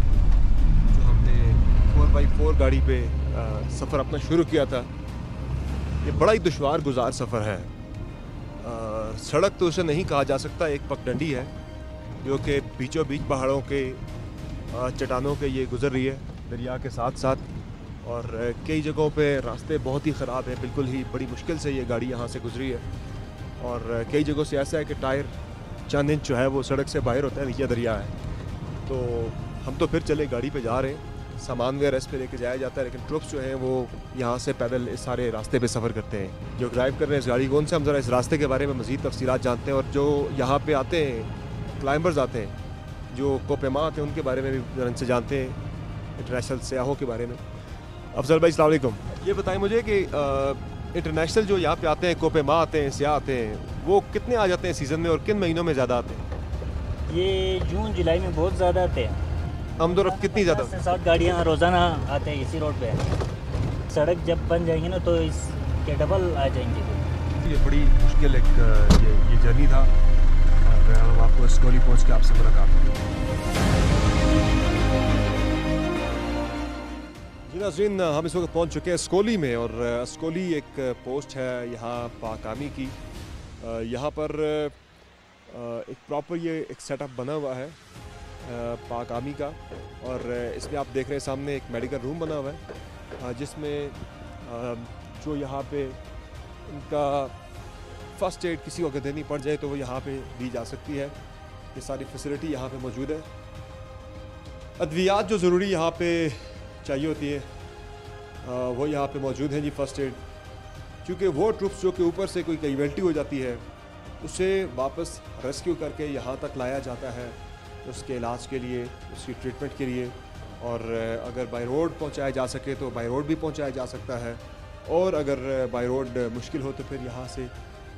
जो हमने 4x4 गाड़ी पे सफ़र अपना शुरू किया था, ये बड़ा ही दुश्वार गुजार सफ़र है। सड़क तो उसे नहीं कहा जा सकता, एक पगडंडी है जो कि बीचों बीच पहाड़ों के चट्टानों के ये गुज़र रही है दरिया के साथ साथ। और कई जगहों पे रास्ते बहुत ही ख़राब हैं, बिल्कुल ही बड़ी मुश्किल से ये गाड़ी यहाँ से गुजरी है। और कई जगहों से ऐसा है कि टायर चंद इंच जो है वो सड़क से बाहर होता है, नीचे दरिया है। तो हम तो फिर चले गाड़ी पे जा रहे हैं, सामान वगैरह इस पे लेके जाया जाता है, लेकिन ट्रुप्स जो हैं वो यहाँ से पैदल इस सारे रास्ते पे सफ़र करते हैं। जो ड्राइव कर रहे हैं इस गाड़ी को, उनसे हम ज़रा इस रास्ते के बारे में मज़ीद तफसीलात जानते हैं। और जो यहाँ पे आते हैं क्लाइंबर्स आते हैं, जो कोपेमा आते हैं, उनके बारे में भी ज़रा इनसे जानते हैं, इंटरनेशनल सयाहों के बारे में। अफजल भाई अस्सलाम वालेकुम, ये बताएं मुझे कि इंटरनेशनल जो यहाँ पे आते हैं, कोपेमा आते हैं, सयाह आते हैं, वो कितने आ जाते हैं सीज़न में और किन महीनों में ज़्यादा आते हैं? ये जून जुलाई में बहुत ज़्यादा आते हैं। आमदोरफ्त कितनी ज़्यादा? 60 गाड़ियाँ रोज़ाना आते हैं इसी रोड पे। सड़क जब बन जाएंगी ना तो इसके डबल आ जाएंगे। ये बड़ी मुश्किल एक ये जर्नी था और हम आपको स्कोली पहुँच के आपसे मुलाकात हुई। जी नाज़रीन, हम इस वक्त पहुँच चुके हैं स्कोली में। और स्कोली एक पोस्ट है यहाँ पाक आर्मी की। यहाँ पर एक प्रॉपर ये एक सेटअप बना हुआ है पाक आर्मी का। और इसमें आप देख रहे हैं सामने एक मेडिकल रूम बना हुआ है, जिसमें जो यहाँ पे इनका फ़र्स्ट एड किसी को अगर देनी पड़ जाए तो वो यहाँ पे दी जा सकती है। ये सारी फैसिलिटी यहाँ पे मौजूद है। अद्वियात जो ज़रूरी यहाँ पे चाहिए होती है वो यहाँ पे मौजूद हैं जी, फ़र्स्ट एड। क्योंकि वो ट्रुप्स जो कि ऊपर से कोई कैजुअल्टी हो जाती है उसे वापस रेस्क्यू करके यहाँ तक लाया जाता है उसके इलाज के लिए, उसकी ट्रीटमेंट के लिए। और अगर बाई रोड पहुँचाया जा सके तो बाई रोड भी पहुँचाया जा सकता है। और अगर बाई रोड मुश्किल हो तो फिर यहाँ से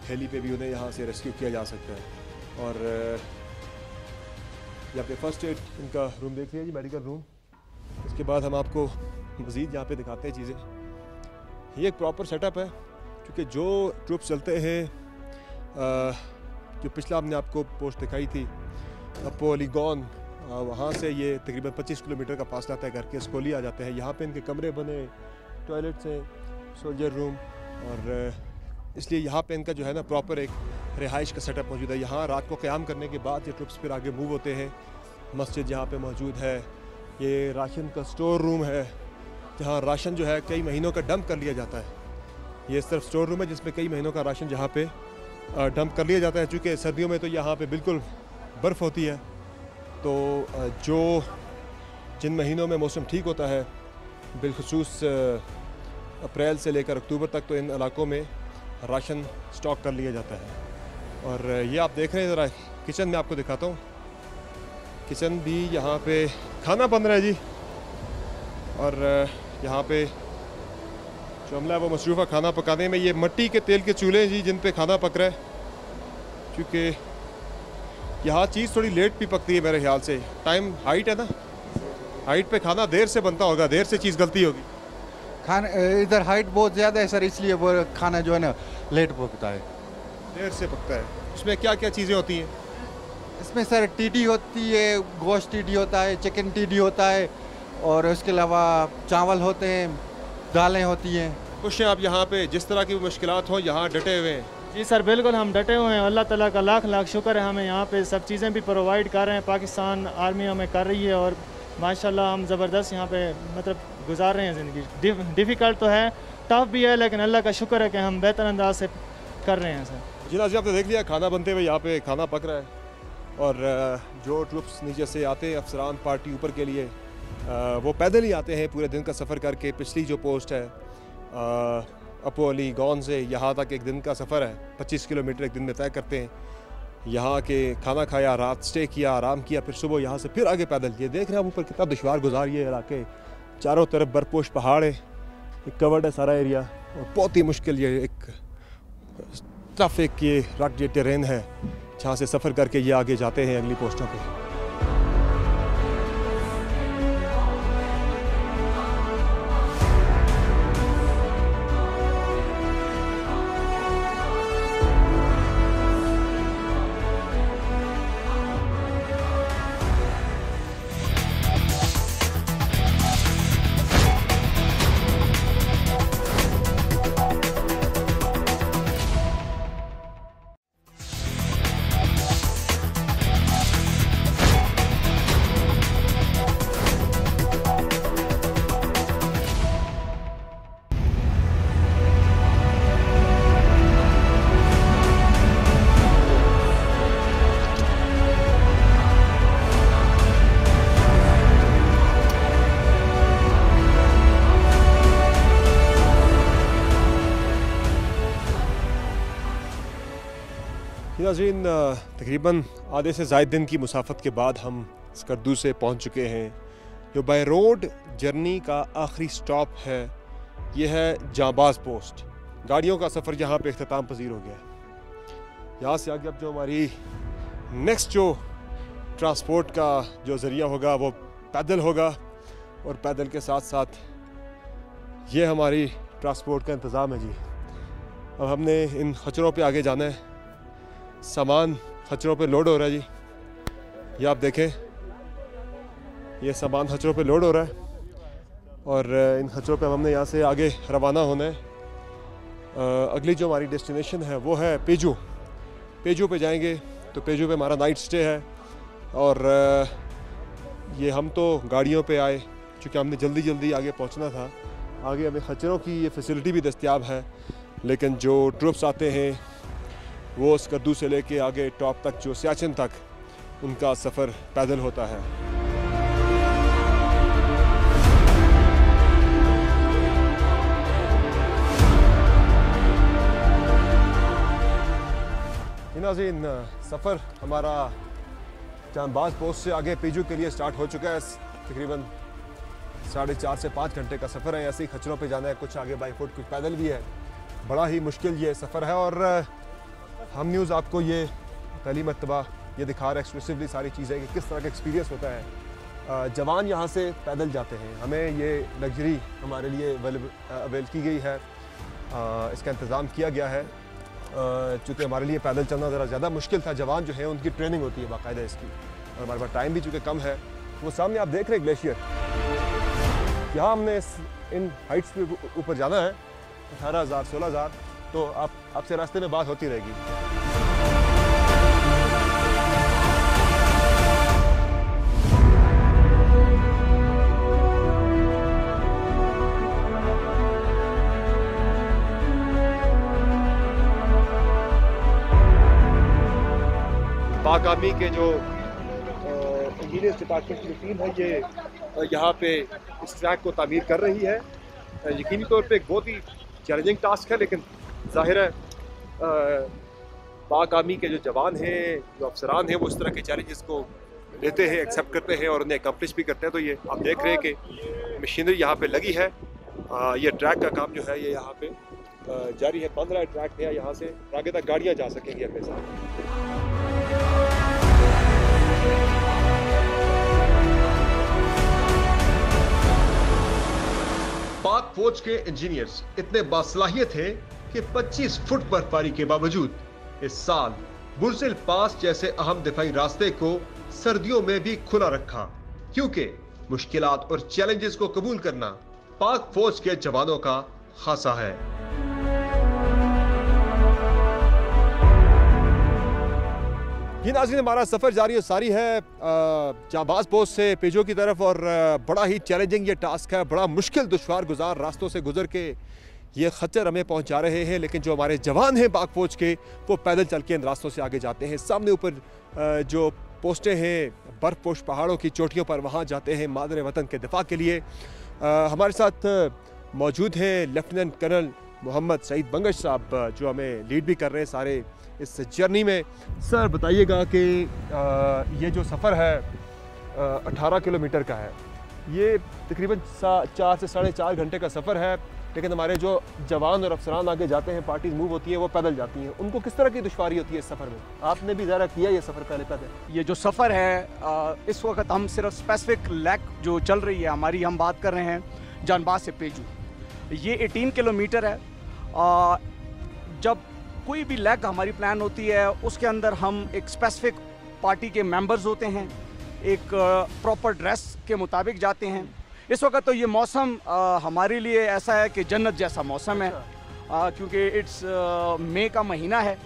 हेली पे भी उन्हें यहाँ से रेस्क्यू किया जा सकता है। और यहाँ पे फ़र्स्ट एड इनका रूम देख लिया जी, मेडिकल रूम। इसके बाद हम आपको मज़ीद यहाँ पे दिखाते हैं चीज़ें। ये एक प्रॉपर सेटअप है, क्योंकि जो ट्रुप्स चलते हैं, जो पिछला हमने आपको पोस्ट दिखाई थी पोलीगॉन, वहाँ से ये तकरीबन 25 किलोमीटर का फासला तय करके स्कोली आ जाते हैं। यहाँ पे इनके कमरे बने, टॉयलेट्स हैं, सोल्जर रूम। और इसलिए यहाँ पे इनका जो है ना प्रॉपर एक रिहाइश का सेटअप मौजूद है। यहाँ रात को क़याम करने के बाद ये ट्रुप्स फिर आगे मूव होते हैं। मस्जिद यहाँ पे मौजूद है। ये राशन का स्टोर रूम है, जहाँ राशन जो है कई महीनों का डंप कर लिया जाता है। ये सिर्फ स्टोर रूम है जिसमें कई महीनों का राशन जहाँ पे डंप कर लिया जाता है। चूँकि सर्दियों में तो यहाँ पे बिल्कुल बर्फ़ होती है, तो जो जिन महीनों में मौसम ठीक होता है, बिलखुसूस अप्रैल से लेकर अक्टूबर तक, तो इन इलाकों में राशन स्टॉक कर लिया जाता है। और ये आप देख रहे हैं, ज़रा किचन में आपको दिखाता हूँ। किचन भी यहाँ पे खाना बन रहा है जी। और यहाँ पे जो अमला है वो मसरूफ़ है खाना पकाने में। ये मिट्टी के तेल के चूल्हे हैं जी जिन पे खाना पक रहा है, क्योंकि यहाँ चीज़ थोड़ी लेट भी पकती है मेरे ख्याल से। टाइम हाइट है ना, हाइट पे खाना देर से बनता होगा, देर से चीज़ गलती होगी। खाना इधर हाइट बहुत ज़्यादा है सर, इसलिए वो खाना जो है ना लेट पकता है, देर से पकता है। इसमें क्या क्या चीज़ें होती हैं? इसमें सर टीडी होती है, गोश्त टीडी होता है, चिकन टीडी होता है, और उसके अलावा चावल होते हैं, दालें होती हैं। खुश हैं आप यहाँ पे? जिस तरह की मुश्किलात हो यहाँ डटे हुए हैं? जी सर बिल्कुल, हम डटे हुए हैं। अल्लाह ताला का लाख लाख शुक्र है, हमें यहाँ पे सब चीज़ें भी प्रोवाइड कर रहे हैं, पाकिस्तान आर्मी हमें कर रही है। और माशाल्लाह हम ज़बरदस्त यहाँ पे मतलब गुजार रहे हैं ज़िंदगी। डिफ़िकल्ट तो है, टफ भी है, लेकिन अल्लाह का शुक्र है कि हम बेहतर अंदाज से कर रहे हैं सर। जी नाज़रीन, आपने देख लिया खाना बनते हुए, यहाँ पे खाना पक रहा है। और जो ट्रुप्स नीचे से आते हैं अफसरान पार्टी ऊपर के लिए, वो पैदल ही आते हैं पूरे दिन का सफ़र करके। पिछली जो पोस्ट है अपो अली गौन से यहाँ तक एक दिन का सफ़र है, 25 किलोमीटर एक दिन में तय करते हैं। यहाँ के खाना खाया, रात स्टे किया, आराम किया, फिर सुबह यहाँ से फिर आगे पैदल। ये देख रहे हैं आप ऊपर कितना दुश्वार गुजार ये इलाके, चारों तरफ बर्फपोश पहाड़ है, एक कवर्ड है सारा एरिया, और बहुत ही मुश्किल ये एक टफ एक ये रॉक ये टेरेन है जहाँ से सफ़र करके ये आगे जाते हैं अगली पोस्टों पे। नाज़रीन, तकरीबन आधे से ज़ायद दिन की मुसाफत के बाद हम स्कर्दू से पहुंच चुके हैं। जो बाय रोड जर्नी का आखिरी स्टॉप है ये है जांबाज पोस्ट। गाड़ियों का सफ़र यहाँ पे इख्तिताम पजीर हो गया है। यहाँ से आगे अब जो हमारी नेक्स्ट जो ट्रांसपोर्ट का जो ज़रिया होगा वो पैदल होगा, और पैदल के साथ साथ ये हमारी ट्रांसपोर्ट का इंतज़ाम है जी। अब हमने इन खच्चरों पे आगे जाना है। सामान खच्चरों पे लोड हो रहा है जी, ये आप देखें, ये सामान खच्चरों पे लोड हो रहा है और इन खच्चरों पे हमने यहाँ से आगे रवाना होना है। अगली जो हमारी डेस्टिनेशन है वो है पेजू। पेजू पे जाएंगे, तो पेजू पे हमारा नाइट स्टे है। और ये हम तो गाड़ियों पे आए क्योंकि हमने जल्दी जल्दी आगे पहुँचना था। आगे हमें खच्चरों की ये फैसिलिटी भी दस्तयाब है, लेकिन जो ट्रुप्स आते हैं वो स्कर्दू से लेके आगे टॉप तक जो सियाचिन तक, उनका सफ़र पैदल होता है। नाज़रीन, सफ़र हमारा जांबाज पोस्ट से आगे पेजू के लिए स्टार्ट हो चुका है। तकरीबन 4.5 से 5 घंटे का सफ़र है। ऐसे ही खच्चरों पे जाना है, कुछ आगे बाई फुट, कुछ पैदल भी है। बड़ा ही मुश्किल ये सफ़र है और हम न्यूज़ आपको ये पहली मरतबा ये दिखा रहे एक्सक्लूसिवली सारी चीज़ें कि किस तरह का एक्सपीरियंस होता है। जवान यहाँ से पैदल जाते हैं, हमें ये लग्जरी हमारे लिए अवेल की गई है, इसका इंतज़ाम किया गया है। चूँकि हमारे लिए पैदल चलना ज़रा ज़्यादा मुश्किल था। जवान जो है उनकी ट्रेनिंग होती है बाकायदा इसकी, और हमारे पास टाइम भी चूँकि कम है। वो सामने आप देख रहे हैं ग्लेशियर, यहाँ हमने इन हाइट्स के ऊपर जाना है, 18,000 16,000, तो आपसे रास्ते में बात होती रहेगी। पाक आर्मी के जो इंजीनियर्स डिपार्टमेंट की टीम है ये यहाँ पे इस ट्रैक को तामीर कर रही है। यकीनी तौर पे एक बहुत ही चैलेंजिंग टास्क है, लेकिन जाहिर है पाक आर्मी के जो जवान हैं, जो अफसरान हैं, वो इस तरह के चैलेंजेस को लेते हैं, एक्सेप्ट करते हैं और उन्हें अकम्प्लिश भी करते हैं। तो ये आप देख रहे हैं कि मशीनरी यहाँ पे लगी है। ये ट्रैक का काम जो है ये यहाँ पे जारी है। 15 ट्रैक है, यहाँ से आगे तक गाड़ियाँ जा सकेंगी अपने साथ। पाक फौज के इंजीनियर्स इतने बासलाहियत हैं कि 25 फुट बर्फबारी के बावजूद इस साल बुर्जिल पास जैसे अहम दिफाई रास्ते को सर्दियों में भी खुला रखा, क्योंकि मुश्किलात और चैलेंजेस को कबूल करना पाक फौज के जवानों का खासा है। ये नाज़रीन, हमारा सफ़र जारी सारी है जांबाज पोस्ट से पेजो की तरफ, और बड़ा ही चैलेंजिंग ये टास्क है। बड़ा मुश्किल दुश्वार गुजार रास्तों से गुजर के ये खच्चर हमें पहुंचा रहे हैं, लेकिन जो हमारे जवान हैं पाक फौज के, वो पैदल चल के इन रास्तों से आगे जाते हैं। सामने ऊपर जो पोस्टें हैं बर्फपोश पहाड़ों की चोटियों पर, वहाँ जाते हैं मादरे वतन के दिफा के लिए। हमारे साथ मौजूद हैं लेफ्टिनेंट कर्नल मोहम्मद सईद बंगश साहब, जो हमें लीड भी कर रहे हैं सारे इस जर्नी में। सर बताइएगा कि ये जो सफ़र है 18 किलोमीटर का है, ये तकरीबन 4 से 4.5 घंटे का सफ़र है, लेकिन हमारे जो जवान और अफसरान आगे जाते हैं, पार्टीज मूव होती हैं, वो पैदल जाती हैं। उनको किस तरह की दुश्वारी होती है इस सफ़र में? आपने भी ज़रा किया ये सफ़र पहले पैदल? ये जो सफ़र है इस वक्त हम सिर्फ स्पेसिफिक लेग जो चल रही है हमारी, हम बात कर रहे हैं जांबाज से पेजू, ये 18 किलोमीटर है। जब कोई भी लेग हमारी प्लान होती है उसके अंदर हम एक स्पेसिफिक पार्टी के मेंबर्स होते हैं, एक प्रॉपर ड्रेस के मुताबिक जाते हैं। इस वक्त तो ये मौसम हमारे लिए ऐसा है कि जन्नत जैसा मौसम है, क्योंकि इट्स मई का महीना है,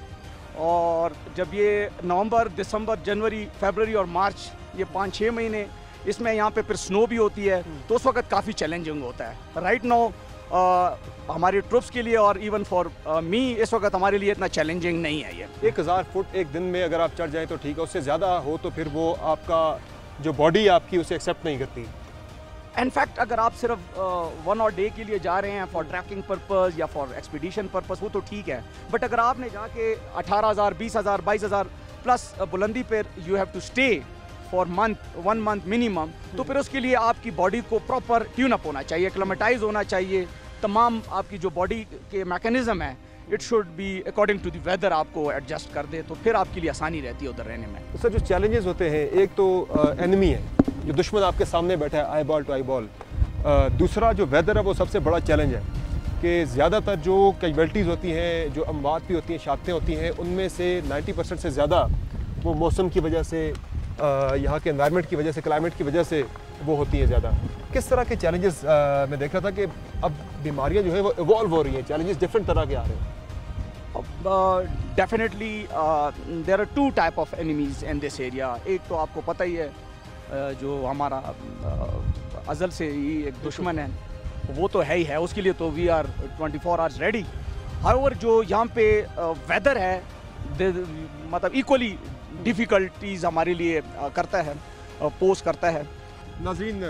और जब ये नवंबर, दिसंबर, जनवरी, फरवरी और मार्च, ये 5-6 महीने, इसमें यहाँ पे फिर स्नो भी होती है, तो उस वक्त काफ़ी चैलेंजिंग होता है। राइट नाउ हमारी ट्रुप्स के लिए और इवन फॉर मी इस वक्त हमारे लिए इतना चैलेंजिंग नहीं है। ये 1000 फुट एक दिन में अगर आप चढ़ जाएं तो ठीक है, उससे ज़्यादा हो तो फिर वो आपका जो बॉडी आपकी उसे एक्सेप्ट नहीं करती। इनफैक्ट अगर आप सिर्फ 1 और डे के लिए जा रहे हैं फॉर ट्रैकिंग पर्पस या फॉर एक्सपीडिशन पर्पस, वो तो ठीक है, बट अगर आपने जाके 18,000, 20,000, 22,000 प्लस बुलंदी पर you have to stay for 1 month minimum, तो फिर उसके लिए आपकी बॉडी को प्रॉपर ट्यून अप होना चाहिए, एक्लेमेटाइज होना चाहिए, तमाम आपकी जो बॉडी के मैकेनिज्म है it should be according to the weather आपको एडजस्ट कर दे, तो फिर आपके लिए आसानी रहती है उधर रहने में। तो सर जो चैलेंजेस होते हैं, एक तो एनिमी है, जो दुश्मन आपके सामने बैठा है eyeball to eyeball. दूसरा जो वेदर है वो सबसे बड़ा चैलेंज है कि ज़्यादातर जो कैजुअल्टीज़ होती हैं, जो अमवात भी होती हैं, शहादतें होती हैं, उनमें से 90% से ज़्यादा वो मौसम की वजह से, यहाँ के एनवायरनमेंट की वजह से, क्लाइमेट की वजह से वो होती हैं ज़्यादा। किस तरह के चैलेंजेस मैं देख रहा था कि अब बीमारियाँ जो है वो इवॉल्व हो रही हैं, चैलेंजेस डिफरेंट तरह के आ रहे हैं। Definitely there are 2 type of enemies in this area. एक तो आपको पता ही है जो हमारा अज़ल से ही एक दुश्मन है, वो तो है ही है, उसके लिए तो we are 24 hours ready. However जो यहाँ पे वेदर है मतलब इक्वली डिफ़िकल्टीज़ हमारे लिए करता है, पोज करता है। नाज़रीन,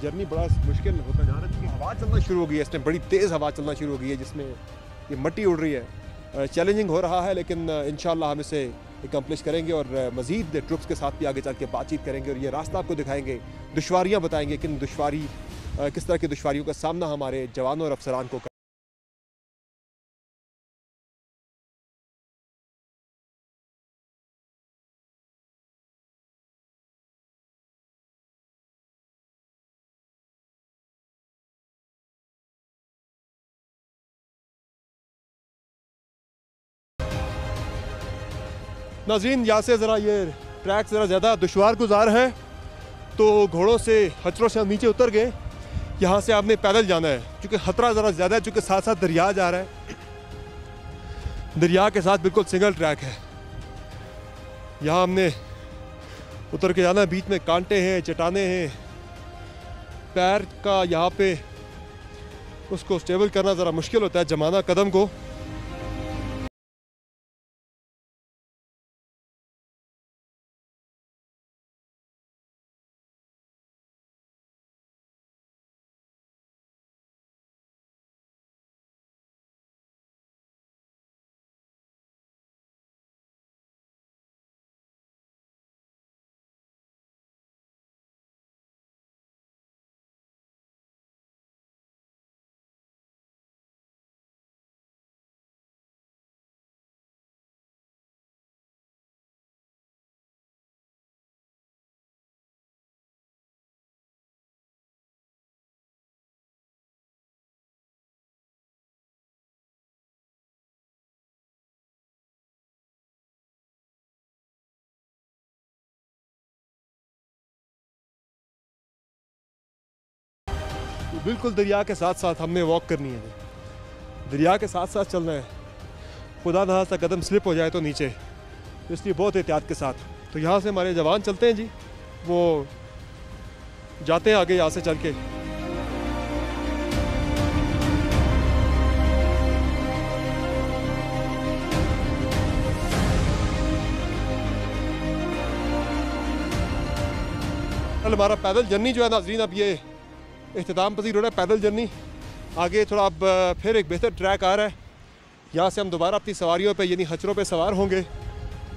जर्नी बड़ा मुश्किल होता जा रहा है क्योंकि हवा चलना शुरू हो गई है, इस टाइम बड़ी तेज़ हवा चलना शुरू हो गई है जिसमें ये मिट्टी उड़ रही है। चैलेंजिंग हो रहा है, लेकिन इंशाल्लाह हम इसे एकम्प्लिश करेंगे और मज़ीद ट्रुप्स के साथ भी आगे चल के बातचीत करेंगे और ये रास्ता आपको दिखाएंगे, दुश्वारियाँ बताएंगे किस तरह की दुश्वारियों का सामना हमारे जवानों और अफसरान को नाज़रीन, यहाँ से ज़रा ये ट्रैक ज़रा ज़्यादा दुश्वार गुजार है, तो घोड़ों से खच्चरों से हम नीचे उतर गए। यहाँ से आपने पैदल जाना है क्योंकि ख़तरा ज़रा ज़्यादा है, क्योंकि साथ साथ दरिया जा रहा है, दरिया के साथ बिल्कुल सिंगल ट्रैक है। यहाँ हमने उतर के जाना है, बीच में कांटे हैं, चट्टाने हैं, पैर का यहाँ पे उसको स्टेबल करना ज़रा मुश्किल होता है, जमाना कदम को। बिल्कुल दरिया के साथ साथ हमने वॉक करनी है, दरिया के साथ साथ चलना है, खुदा ना सा कदम स्लिप हो जाए तो नीचे, इसलिए बहुत एहतियात के साथ। तो यहाँ से हमारे जवान चलते हैं जी, वो जाते हैं आगे यहाँ से चल के। कल हमारा पैदल जर्नी जो है नाज़रीन, अब ये इख्तिताम पसीर हो रहा है पैदल जर्नी। आगे थोड़ा अब फिर एक बेहतर ट्रैक आ रहा है, यहाँ से हम दोबारा अपनी सवारियों पे यानी खच्चरों पे सवार होंगे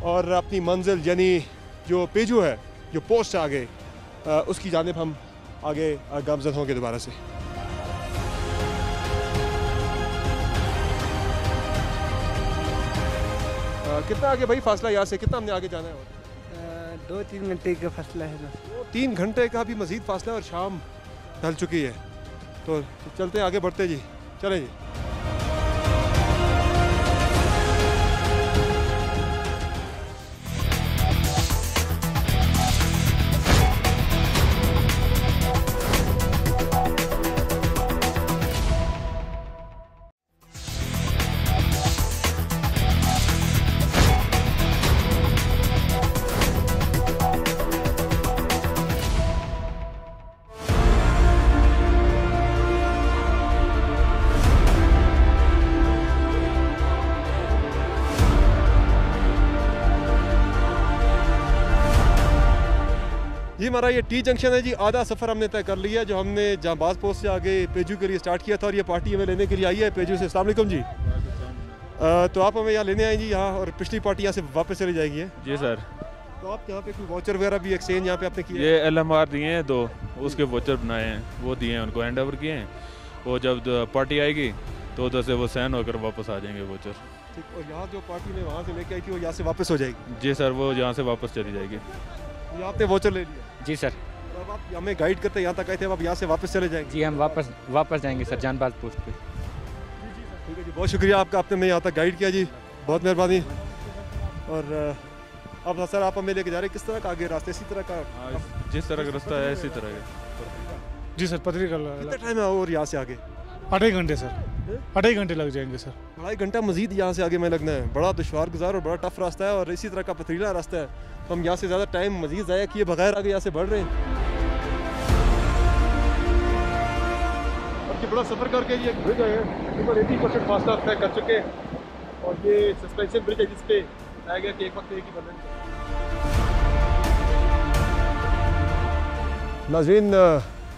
और अपनी मंजिल यानी जो पेजू है, जो पोस्ट है आगे, उसकी जानिब हम आगे गामज़द होंगे दोबारा से। कितना आगे भाई फासला यहाँ से, कितना हमने आगे जाना है? 2-3 घंटे का फासला है ना। 3 घंटे का भी मज़ीद फासला और शाम ढल चुकी है, तो चलते हैं आगे बढ़ते जी, चलें जी। जी हमारा ये टी जंक्शन है जी, आधा सफ़र हमने तय कर लिया जो हमने जांबाज पोस्ट से आगे पेजू के लिए स्टार्ट किया था और ये पार्टी हमें लेने के लिए आई है पेजू से। अस्सलाम वालेकुम जी। तो आप हमें यहाँ लेने आए जी यहाँ, और पिछली पार्टी यहाँ से वापस चली जाएगी है? जी सर। तो आप यहाँ पे कोई वाउचर वगैरह भी एक्सचेंज यहाँ पे आपने किया? ये LMR दिए हैं 2, उसके वाउचर बनाए हैं, वो दिए हैं उनको, हैंड ओवर किए हैं। वो जब पार्टी आएगी तो उधर से वो साइन होकर वापस आ जाएंगे वाउचर। ठीक, और यहाँ जो पार्टी ने वहाँ से लेके आई थी वो यहाँ से वापस हो जाएगी? जी सर, वो यहाँ से वापस चली जाएगी। ये आपने वाउचर ले लिया? जी सर। अब आप हमें गाइड करते यहाँ तक आए थे, अब आप यहाँ से वापस चले जाएंगे? जी हम वापस जाएंगे सर जानबाज पोस्ट पे। ठीक है जी, बहुत शुक्रिया आपका, आपने हमें यहाँ तक गाइड किया जी, बहुत मेहरबानी। और अब सर आप हमें लेके जा रहे हैं किस तरह का आगे रास्ते? इसी तरह का जिस तरह का रास्ता है इसी तरह का। जी सर, पतरी कितना टाइम है और यहाँ से आगे? 2.5 घंटे सर, 2.5 घंटे लग जाएंगे सर। 2.5 घंटा मजीद यहाँ से आगे में लगना है। बड़ा दुश्वार गुजार और बड़ा टफ रास्ता है और इसी तरह का पथरीला रास्ता है, तो हम यहाँ से ज़्यादा टाइम मजीद ज़ाया किए बगैर आगे यहाँ से बढ़ रहे हैं। और ये बड़ा सफ़र करके ये एक ब्रिज है, ऊपर 80% फासला तय कर चुके हैं और ये सस्पेंशन ब्रिज है जिसपे बताया गया कि एक वक्त एक ही बनना। नाज़रीन,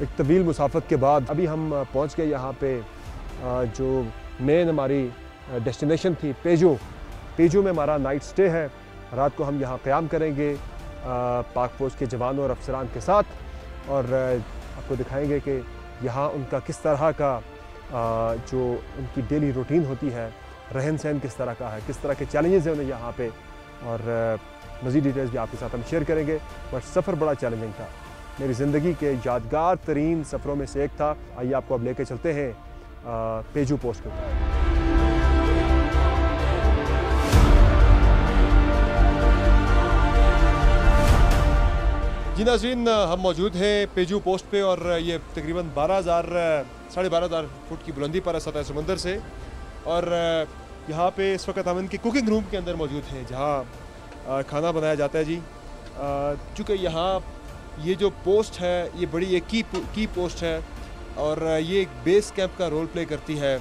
एक तवील मुसाफत के बाद अभी हम पहुँच गए यहाँ पे जो मेन हमारी डेस्टिनेशन थी पेजू में हमारा नाइट स्टे है। रात को हम यहाँ क़याम करेंगे पाक फौज के जवानों और अफसरान के साथ और आपको दिखाएंगे कि यहाँ उनका किस तरह का जो उनकी डेली रूटीन होती है, रहन सहन किस तरह का है, किस तरह के चैलेंजेस हैं उन्हें यहाँ पे, और मज़ीद डिटेल्स भी आपके साथ हम शेयर करेंगे। बट सफ़र बड़ा चैलेंजिंग था, मेरी ज़िंदगी के यादगार तरीन सफ़रों में से एक था। आइए आपको अब लेके चलते हैं पेजू पोस्ट के ऊपर। जी नाज़रीन, हम मौजूद हैं पेजू पोस्ट पे और ये तकरीबन 12,000 फुट की बुलंदी पर है सतह समंदर से। और यहाँ पे इस वक्त हम इनके कुकिंग रूम के अंदर मौजूद हैं जहाँ खाना बनाया जाता है जी। चूँकि यहाँ ये जो पोस्ट है ये बड़ी एक की पोस्ट है और ये एक बेस कैंप का रोल प्ले करती है।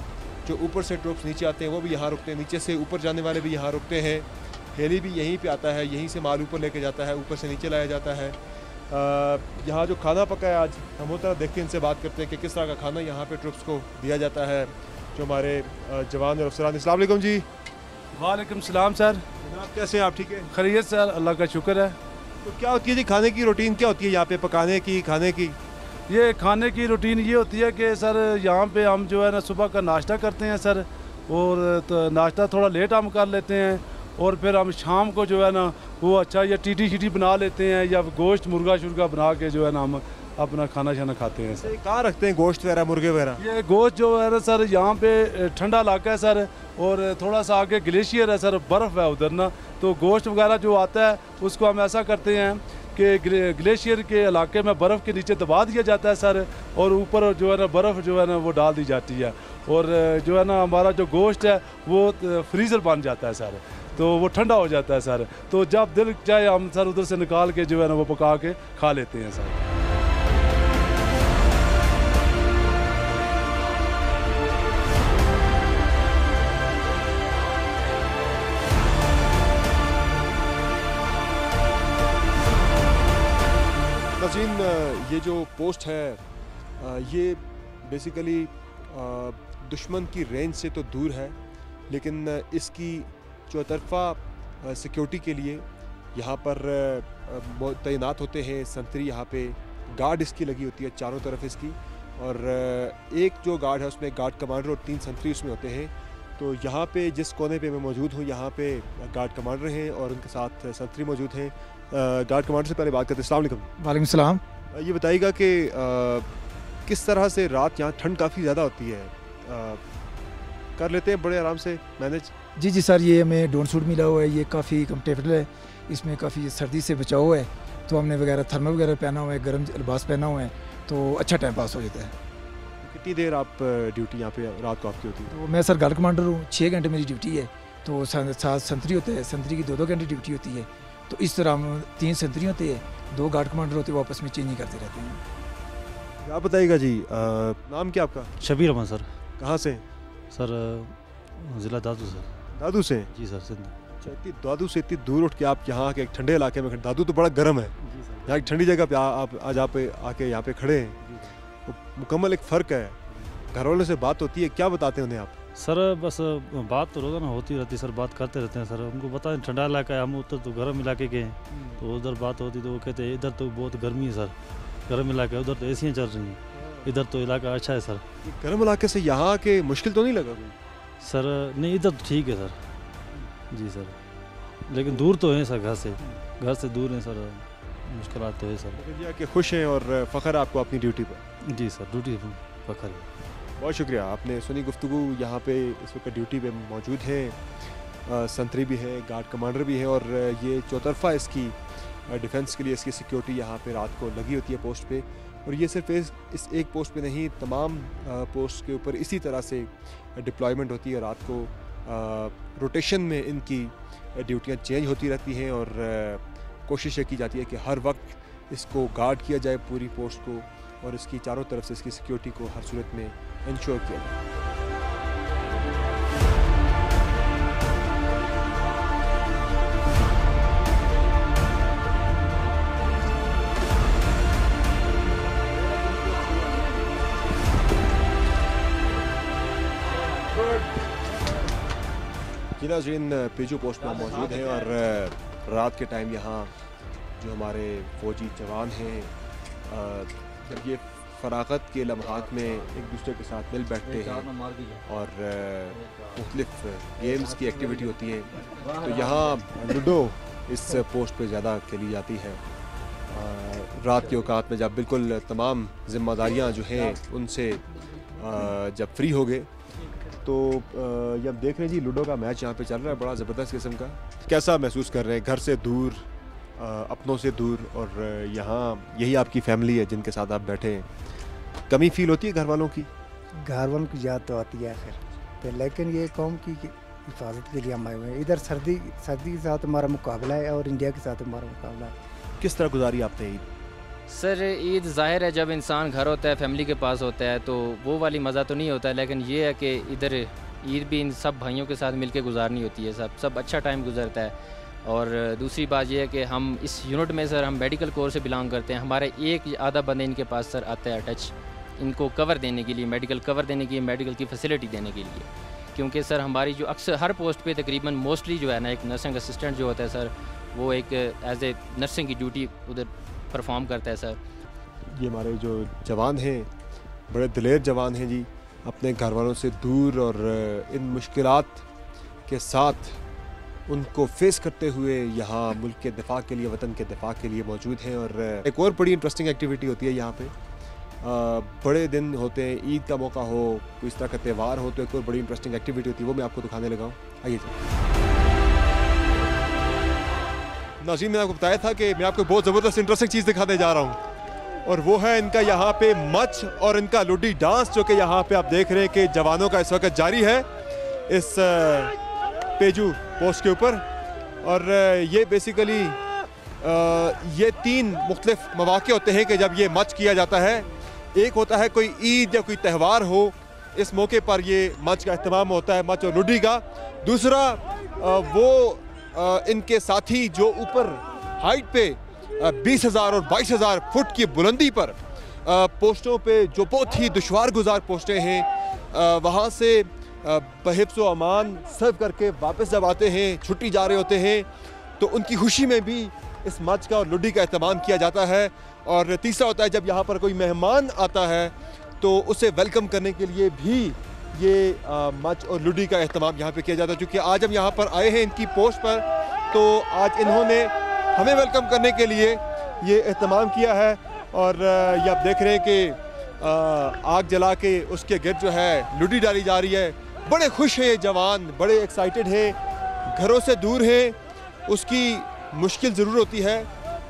जो ऊपर से ट्रूप्स नीचे आते हैं वो भी यहाँ रुकते हैं, नीचे से ऊपर जाने वाले भी यहाँ रुकते हैं। हेली भी यहीं पे आता है, यहीं से माल ऊपर लेके जाता है, ऊपर से नीचे लाया जाता है। यहाँ जो खाना पका है आज हम वो तरह देखते हैं, इनसे बात करते हैं कि किस तरह का खाना यहाँ पे ट्रूप्स को दिया जाता है जो हमारे जवान और अफसरान। अस्सलाम वालेकुम जी। वालेकुम सलाम सर। जनाब कैसे हैं आप? ठीक है, खैरियत सर, अल्लाह का शुक्र है। तो क्या होती है जी खाने की रूटीन, क्या होती है यहाँ पे पकाने की, खाने की? ये खाने की रूटीन ये होती है कि सर यहाँ पे हम जो है ना सुबह का नाश्ता करते हैं सर, और तो नाश्ता थोड़ा लेट हम कर लेते हैं और फिर हम शाम को जो है ना वो अच्छा या टीटी बना लेते हैं या गोश्त मुर्गा शुर्गा बना के जो है ना हम अपना खाना शाना खाते हैं सर। कहाँ रखते हैं गोश्त वगैरह, मुर्गे वगैरह? ये गोश्त जो है ना सर यहाँ पे ठंडा इलाका है सर, और थोड़ा सा आगे ग्लेशियर है सर, बर्फ़ है उधर ना, तो गोश्त वगैरह जो आता है उसको हम ऐसा करते हैं कि ग्लेशियर के इलाके में बर्फ़ के नीचे दबा दिया जाता है सर, और ऊपर जो है ना बर्फ़ जो है ना वो डाल दी जाती है, और जो है ना हमारा जो गोश्त है वो फ्रीज़र बन जाता है सर, तो वो ठंडा हो जाता है सर। तो जब दिल चाहे हम सर उधर से निकाल के जो है ना वो पका के खा लेते हैं सर। नाज़रीन, ये जो पोस्ट है ये बेसिकली दुश्मन की रेंज से तो दूर है, लेकिन इसकी चौतरफा सिक्योरिटी के लिए यहाँ पर तैनात होते हैं संतरी। यहाँ पे गार्ड इसकी लगी होती है चारों तरफ इसकी, और एक जो गार्ड है उसमें गार्ड कमांडर और 3 संतरी उसमें होते हैं। तो यहाँ पे जिस कोने पे मैं मौजूद हूँ यहाँ पे गार्ड कमांडर हैं और उनके साथ संतरी मौजूद हैं। गार्ड कमांडर से पहले बात करते हैं। अस्सलाम वालेकुम। वालेकुम सलाम। ये बताइएगा कि किस तरह से रात यहाँ ठंड काफ़ी ज़्यादा होती है, कर लेते हैं बड़े आराम से मैनेज? जी जी सर, ये हमें डोन सूट मिला हुआ है, ये काफ़ी कम्फर्टेबल है, इसमें काफ़ी सर्दी से बचाव है, तो हमने वगैरह थर्मल वगैरह पहना हुआ है, गर्म लिबास पहना हुआ है, तो अच्छा टाइम पास हो जाता है। कितनी देर आप ड्यूटी यहाँ पे रात को आपकी होती है? तो मैं सर गार्ड कमांडर हूँ, 6 घंटे मेरी ड्यूटी है, तो 7 संतरी होते हैं, संतरी की 2-2 घंटे ड्यूटी होती है, तो इस तरह हम 3 संतरी होते हैं, 2 गार्ड कमांडर होते हैं, वो आपस में चेंज करते रहते हैं। आप बताइएगा जी, नाम क्या आपका? शबीर रहमान सर। कहाँ से? सर ज़िला दादू सर। दादू से? जी सर, सिंध। अच्छा, इतनी दादू से इतनी दूर उठ के आप यहाँ के एक ठंडे इलाके में, दादू तो बड़ा गर्म है यहाँ एक ठंडी जगह पे आप आज आप आके यहाँ पे खड़े हैं, तो मुकम्मल एक फ़र्क है। घर वालों से बात होती है, क्या बताते हैं उन्हें आप? सर बस बात तो रोज़ाना होती रहती सर, बात करते रहते हैं सर। हमको पता है ठंडा इलाका है, हम उधर तो गर्म इलाके के हैं, तो उधर बात होती तो वो कहते हैं इधर तो बहुत गर्मी है सर, गर्म इलाका है, उधर तो एसियाँ चल रही हैं, इधर तो इलाका अच्छा है सर। गर्म इलाके से यहाँ के मुश्किल तो नहीं लगा कोई? सर नहीं, इधर तो ठीक है सर जी सर, लेकिन दूर तो है सर, घर से दूर हैं सर, मुश्किल तो है सर। लेकिन ये कि खुश हैं और फ़ख्र है आपको अपनी ड्यूटी पर? जी सर, ड्यूटी फ़ख्र है। बहुत शुक्रिया, आपने सुनी गुफ्तगू। यहाँ पे इस वक्त ड्यूटी पे मौजूद हैं, संतरी भी है, गार्ड कमांडर भी है, और ये चौतरफा इसकी डिफेंस के लिए इसकी सिक्योरिटी यहाँ पे रात को लगी होती है पोस्ट पे। और ये सिर्फ इस एक पोस्ट पे नहीं, तमाम पोस्ट के ऊपर इसी तरह से डिप्लॉयमेंट होती है। रात को रोटेशन में इनकी ड्यूटियाँ चेंज होती रहती हैं, और कोशिश ये की जाती है कि हर वक्त इसको गार्ड किया जाए पूरी पोस्ट को, और इसकी चारों तरफ से इसकी सिक्योरिटी को हर सूरत में इंश्योर किया जाए। जी नाज़रीन, पेजू पोस्ट में मौजूद हैं, और रात के टाइम यहाँ जो हमारे फौजी जवान हैं, जब ये फरागत के लम्हात में एक दूसरे के साथ मिल बैठते हैं और मुख्तलिफ गेम्स की एक्टिविटी होती है, तो यहाँ लूडो इस पोस्ट पे ज़्यादा खेली जाती है। रात के औकात में जब बिल्कुल तमाम ज़िम्मेदारियाँ जो हैं उनसे जब फ्री हो गए, तो ये आप देख रहे हैं जी, लूडो का मैच यहाँ पे चल रहा है, बड़ा ज़बरदस्त किस्म का। कैसा महसूस कर रहे हैं? घर से दूर, अपनों से दूर, और यहाँ यही आपकी फैमिली है जिनके साथ आप बैठे हैं। कमी फील होती है घर वालों की? घर वालों की याद तो आती है आखिर, तो लेकिन ये कौम की हिफाजत के लिए हम आए हुए हैं। इधर सर्दी के साथ हमारा मुकाबला है, और इंडिया के साथ हमारा मुकाबला है। किस तरह गुजारी आपने ईद? सर ईद ज़ाहिर है जब इंसान घर होता है, फैमिली के पास होता है, तो वो वाली मज़ा तो नहीं होता है, लेकिन ये है कि इधर ईद भी इन सब भाइयों के साथ मिलके गुजारनी होती है। सब अच्छा टाइम गुजरता है। और दूसरी बात ये है कि हम इस यूनिट में सर हम मेडिकल कोर से बिलोंग करते हैं। हमारे एक आधा बंदे इनके पास सर आता है अटैच, इनको कवर देने के लिए, मेडिकल कवर देने के लिए, मेडिकल की फैसिलिटी देने के लिए। क्योंकि सर हमारी जो अक्सर हर पोस्ट पे तकरीबन मोस्टली जो है ना, एक नर्सिंग असिस्टेंट जो होता है सर, वो एक एज ए नर्सिंग की ड्यूटी उधर परफॉर्म करता है सर। ये हमारे जो जवान हैं बड़े दिलेर जवान हैं जी, अपने घर वालों से दूर और इन मुश्किलात के साथ उनको फेस करते हुए यहाँ मुल्क के दिफा के लिए, वतन के दिफा के लिए मौजूद हैं। और एक और बड़ी इंटरेस्टिंग एक्टिविटी होती है यहाँ पे, बड़े दिन होते हैं, ईद का मौका हो, कोई इस तरह का त्यौहार हो, तो एक और बड़ी इंटरेस्टिंग एक्टिविटी होती है, वो मैं आपको दिखाने लगा हूँ। आइए जी नाज़रीन, मैंने आपको बताया था कि मैं आपको बहुत ज़बरदस्त इंटरेस्टिंग चीज़ दिखाने जा रहा हूँ, और वो है इनका यहाँ पे मच और इनका लुडी डांस, जो कि यहाँ पे आप देख रहे हैं कि जवानों का इस वक्त जारी है इस पेजू पोस्ट के ऊपर। और ये बेसिकली ये 3 मुख्तलिफ मौके होते हैं कि जब ये मच किया जाता है। एक होता है कोई ईद या कोई त्यौहार हो, इस मौके पर ये मच का इस्तेमाल होता है, मच और लुडी का। दूसरा वो इनके साथी जो ऊपर हाइट पे 20,000 और 22,000 फुट की बुलंदी पर पोस्टों पे, जो बहुत ही दुश्वार गुजार पोस्टें हैं, वहाँ से बहिफ्ज़ व अमान सर्व करके वापस जब आते हैं, छुट्टी जा रहे होते हैं, तो उनकी खुशी में भी इस मच का और लुडी का इस्तेमाल किया जाता है। और तीसरा होता है जब यहाँ पर कोई मेहमान आता है तो उसे वेलकम करने के लिए भी ये मच और लुडी का इस्तेमाल यहाँ पे किया जाता है। क्योंकि आज हम यहाँ पर आए हैं इनकी पोस्ट पर, तो आज इन्होंने हमें वेलकम करने के लिए ये इस्तेमाल किया है। और ये आप देख रहे हैं कि आग जला के उसके गिर्द जो है लुडी डाली जा रही है। बड़े खुश हैं ये जवान, बड़े एक्साइटेड हैं, घरों से दूर हैं, उसकी मुश्किल ज़रूर होती है,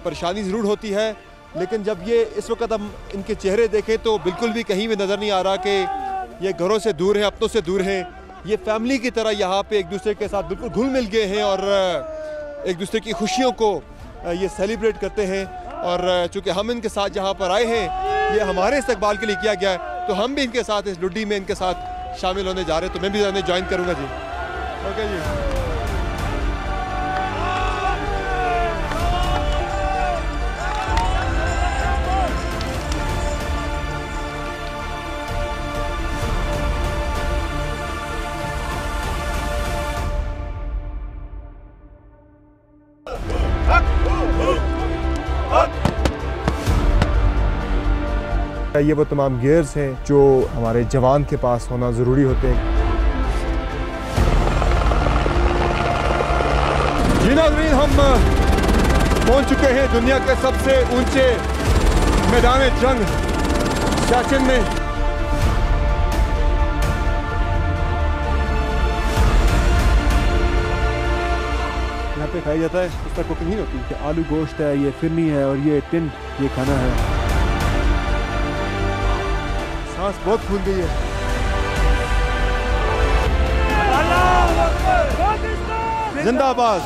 परेशानी ज़रूर होती है, लेकिन जब ये इस वक्त हम इनके चेहरे देखें तो बिल्कुल भी कहीं भी नज़र नहीं आ रहा कि ये घरों से दूर हैं, अपनों से दूर हैं। ये फैमिली की तरह यहाँ पे एक दूसरे के साथ बिल्कुल घुल मिल गए हैं और एक दूसरे की खुशियों को ये सेलिब्रेट करते हैं। और चूँकि हम इनके साथ जहाँ पर आए हैं, ये हमारे इस्तकबाल के लिए किया गया है, तो हम भी इनके साथ इस लुड्डी में इनके साथ शामिल होने जा रहे हैं। तो मैं भी इन्हें ज्वाइन करूँगा जी। ओके जी। का ये वो तमाम गियर्स हैं जो हमारे जवान के पास होना ज़रूरी होते हैं। जी नाज़रीन, हम पहुंच चुके हैं दुनिया के सबसे ऊंचे मैदान जंग सियाचिन में। यहाँ पे खाया जाता है, उस पर कुकिंग नहीं होती। आलू गोश्त है, ये फिरनी है और ये टिन, ये खाना है। सांस बहुत फूल गई है। जिंदाबाद।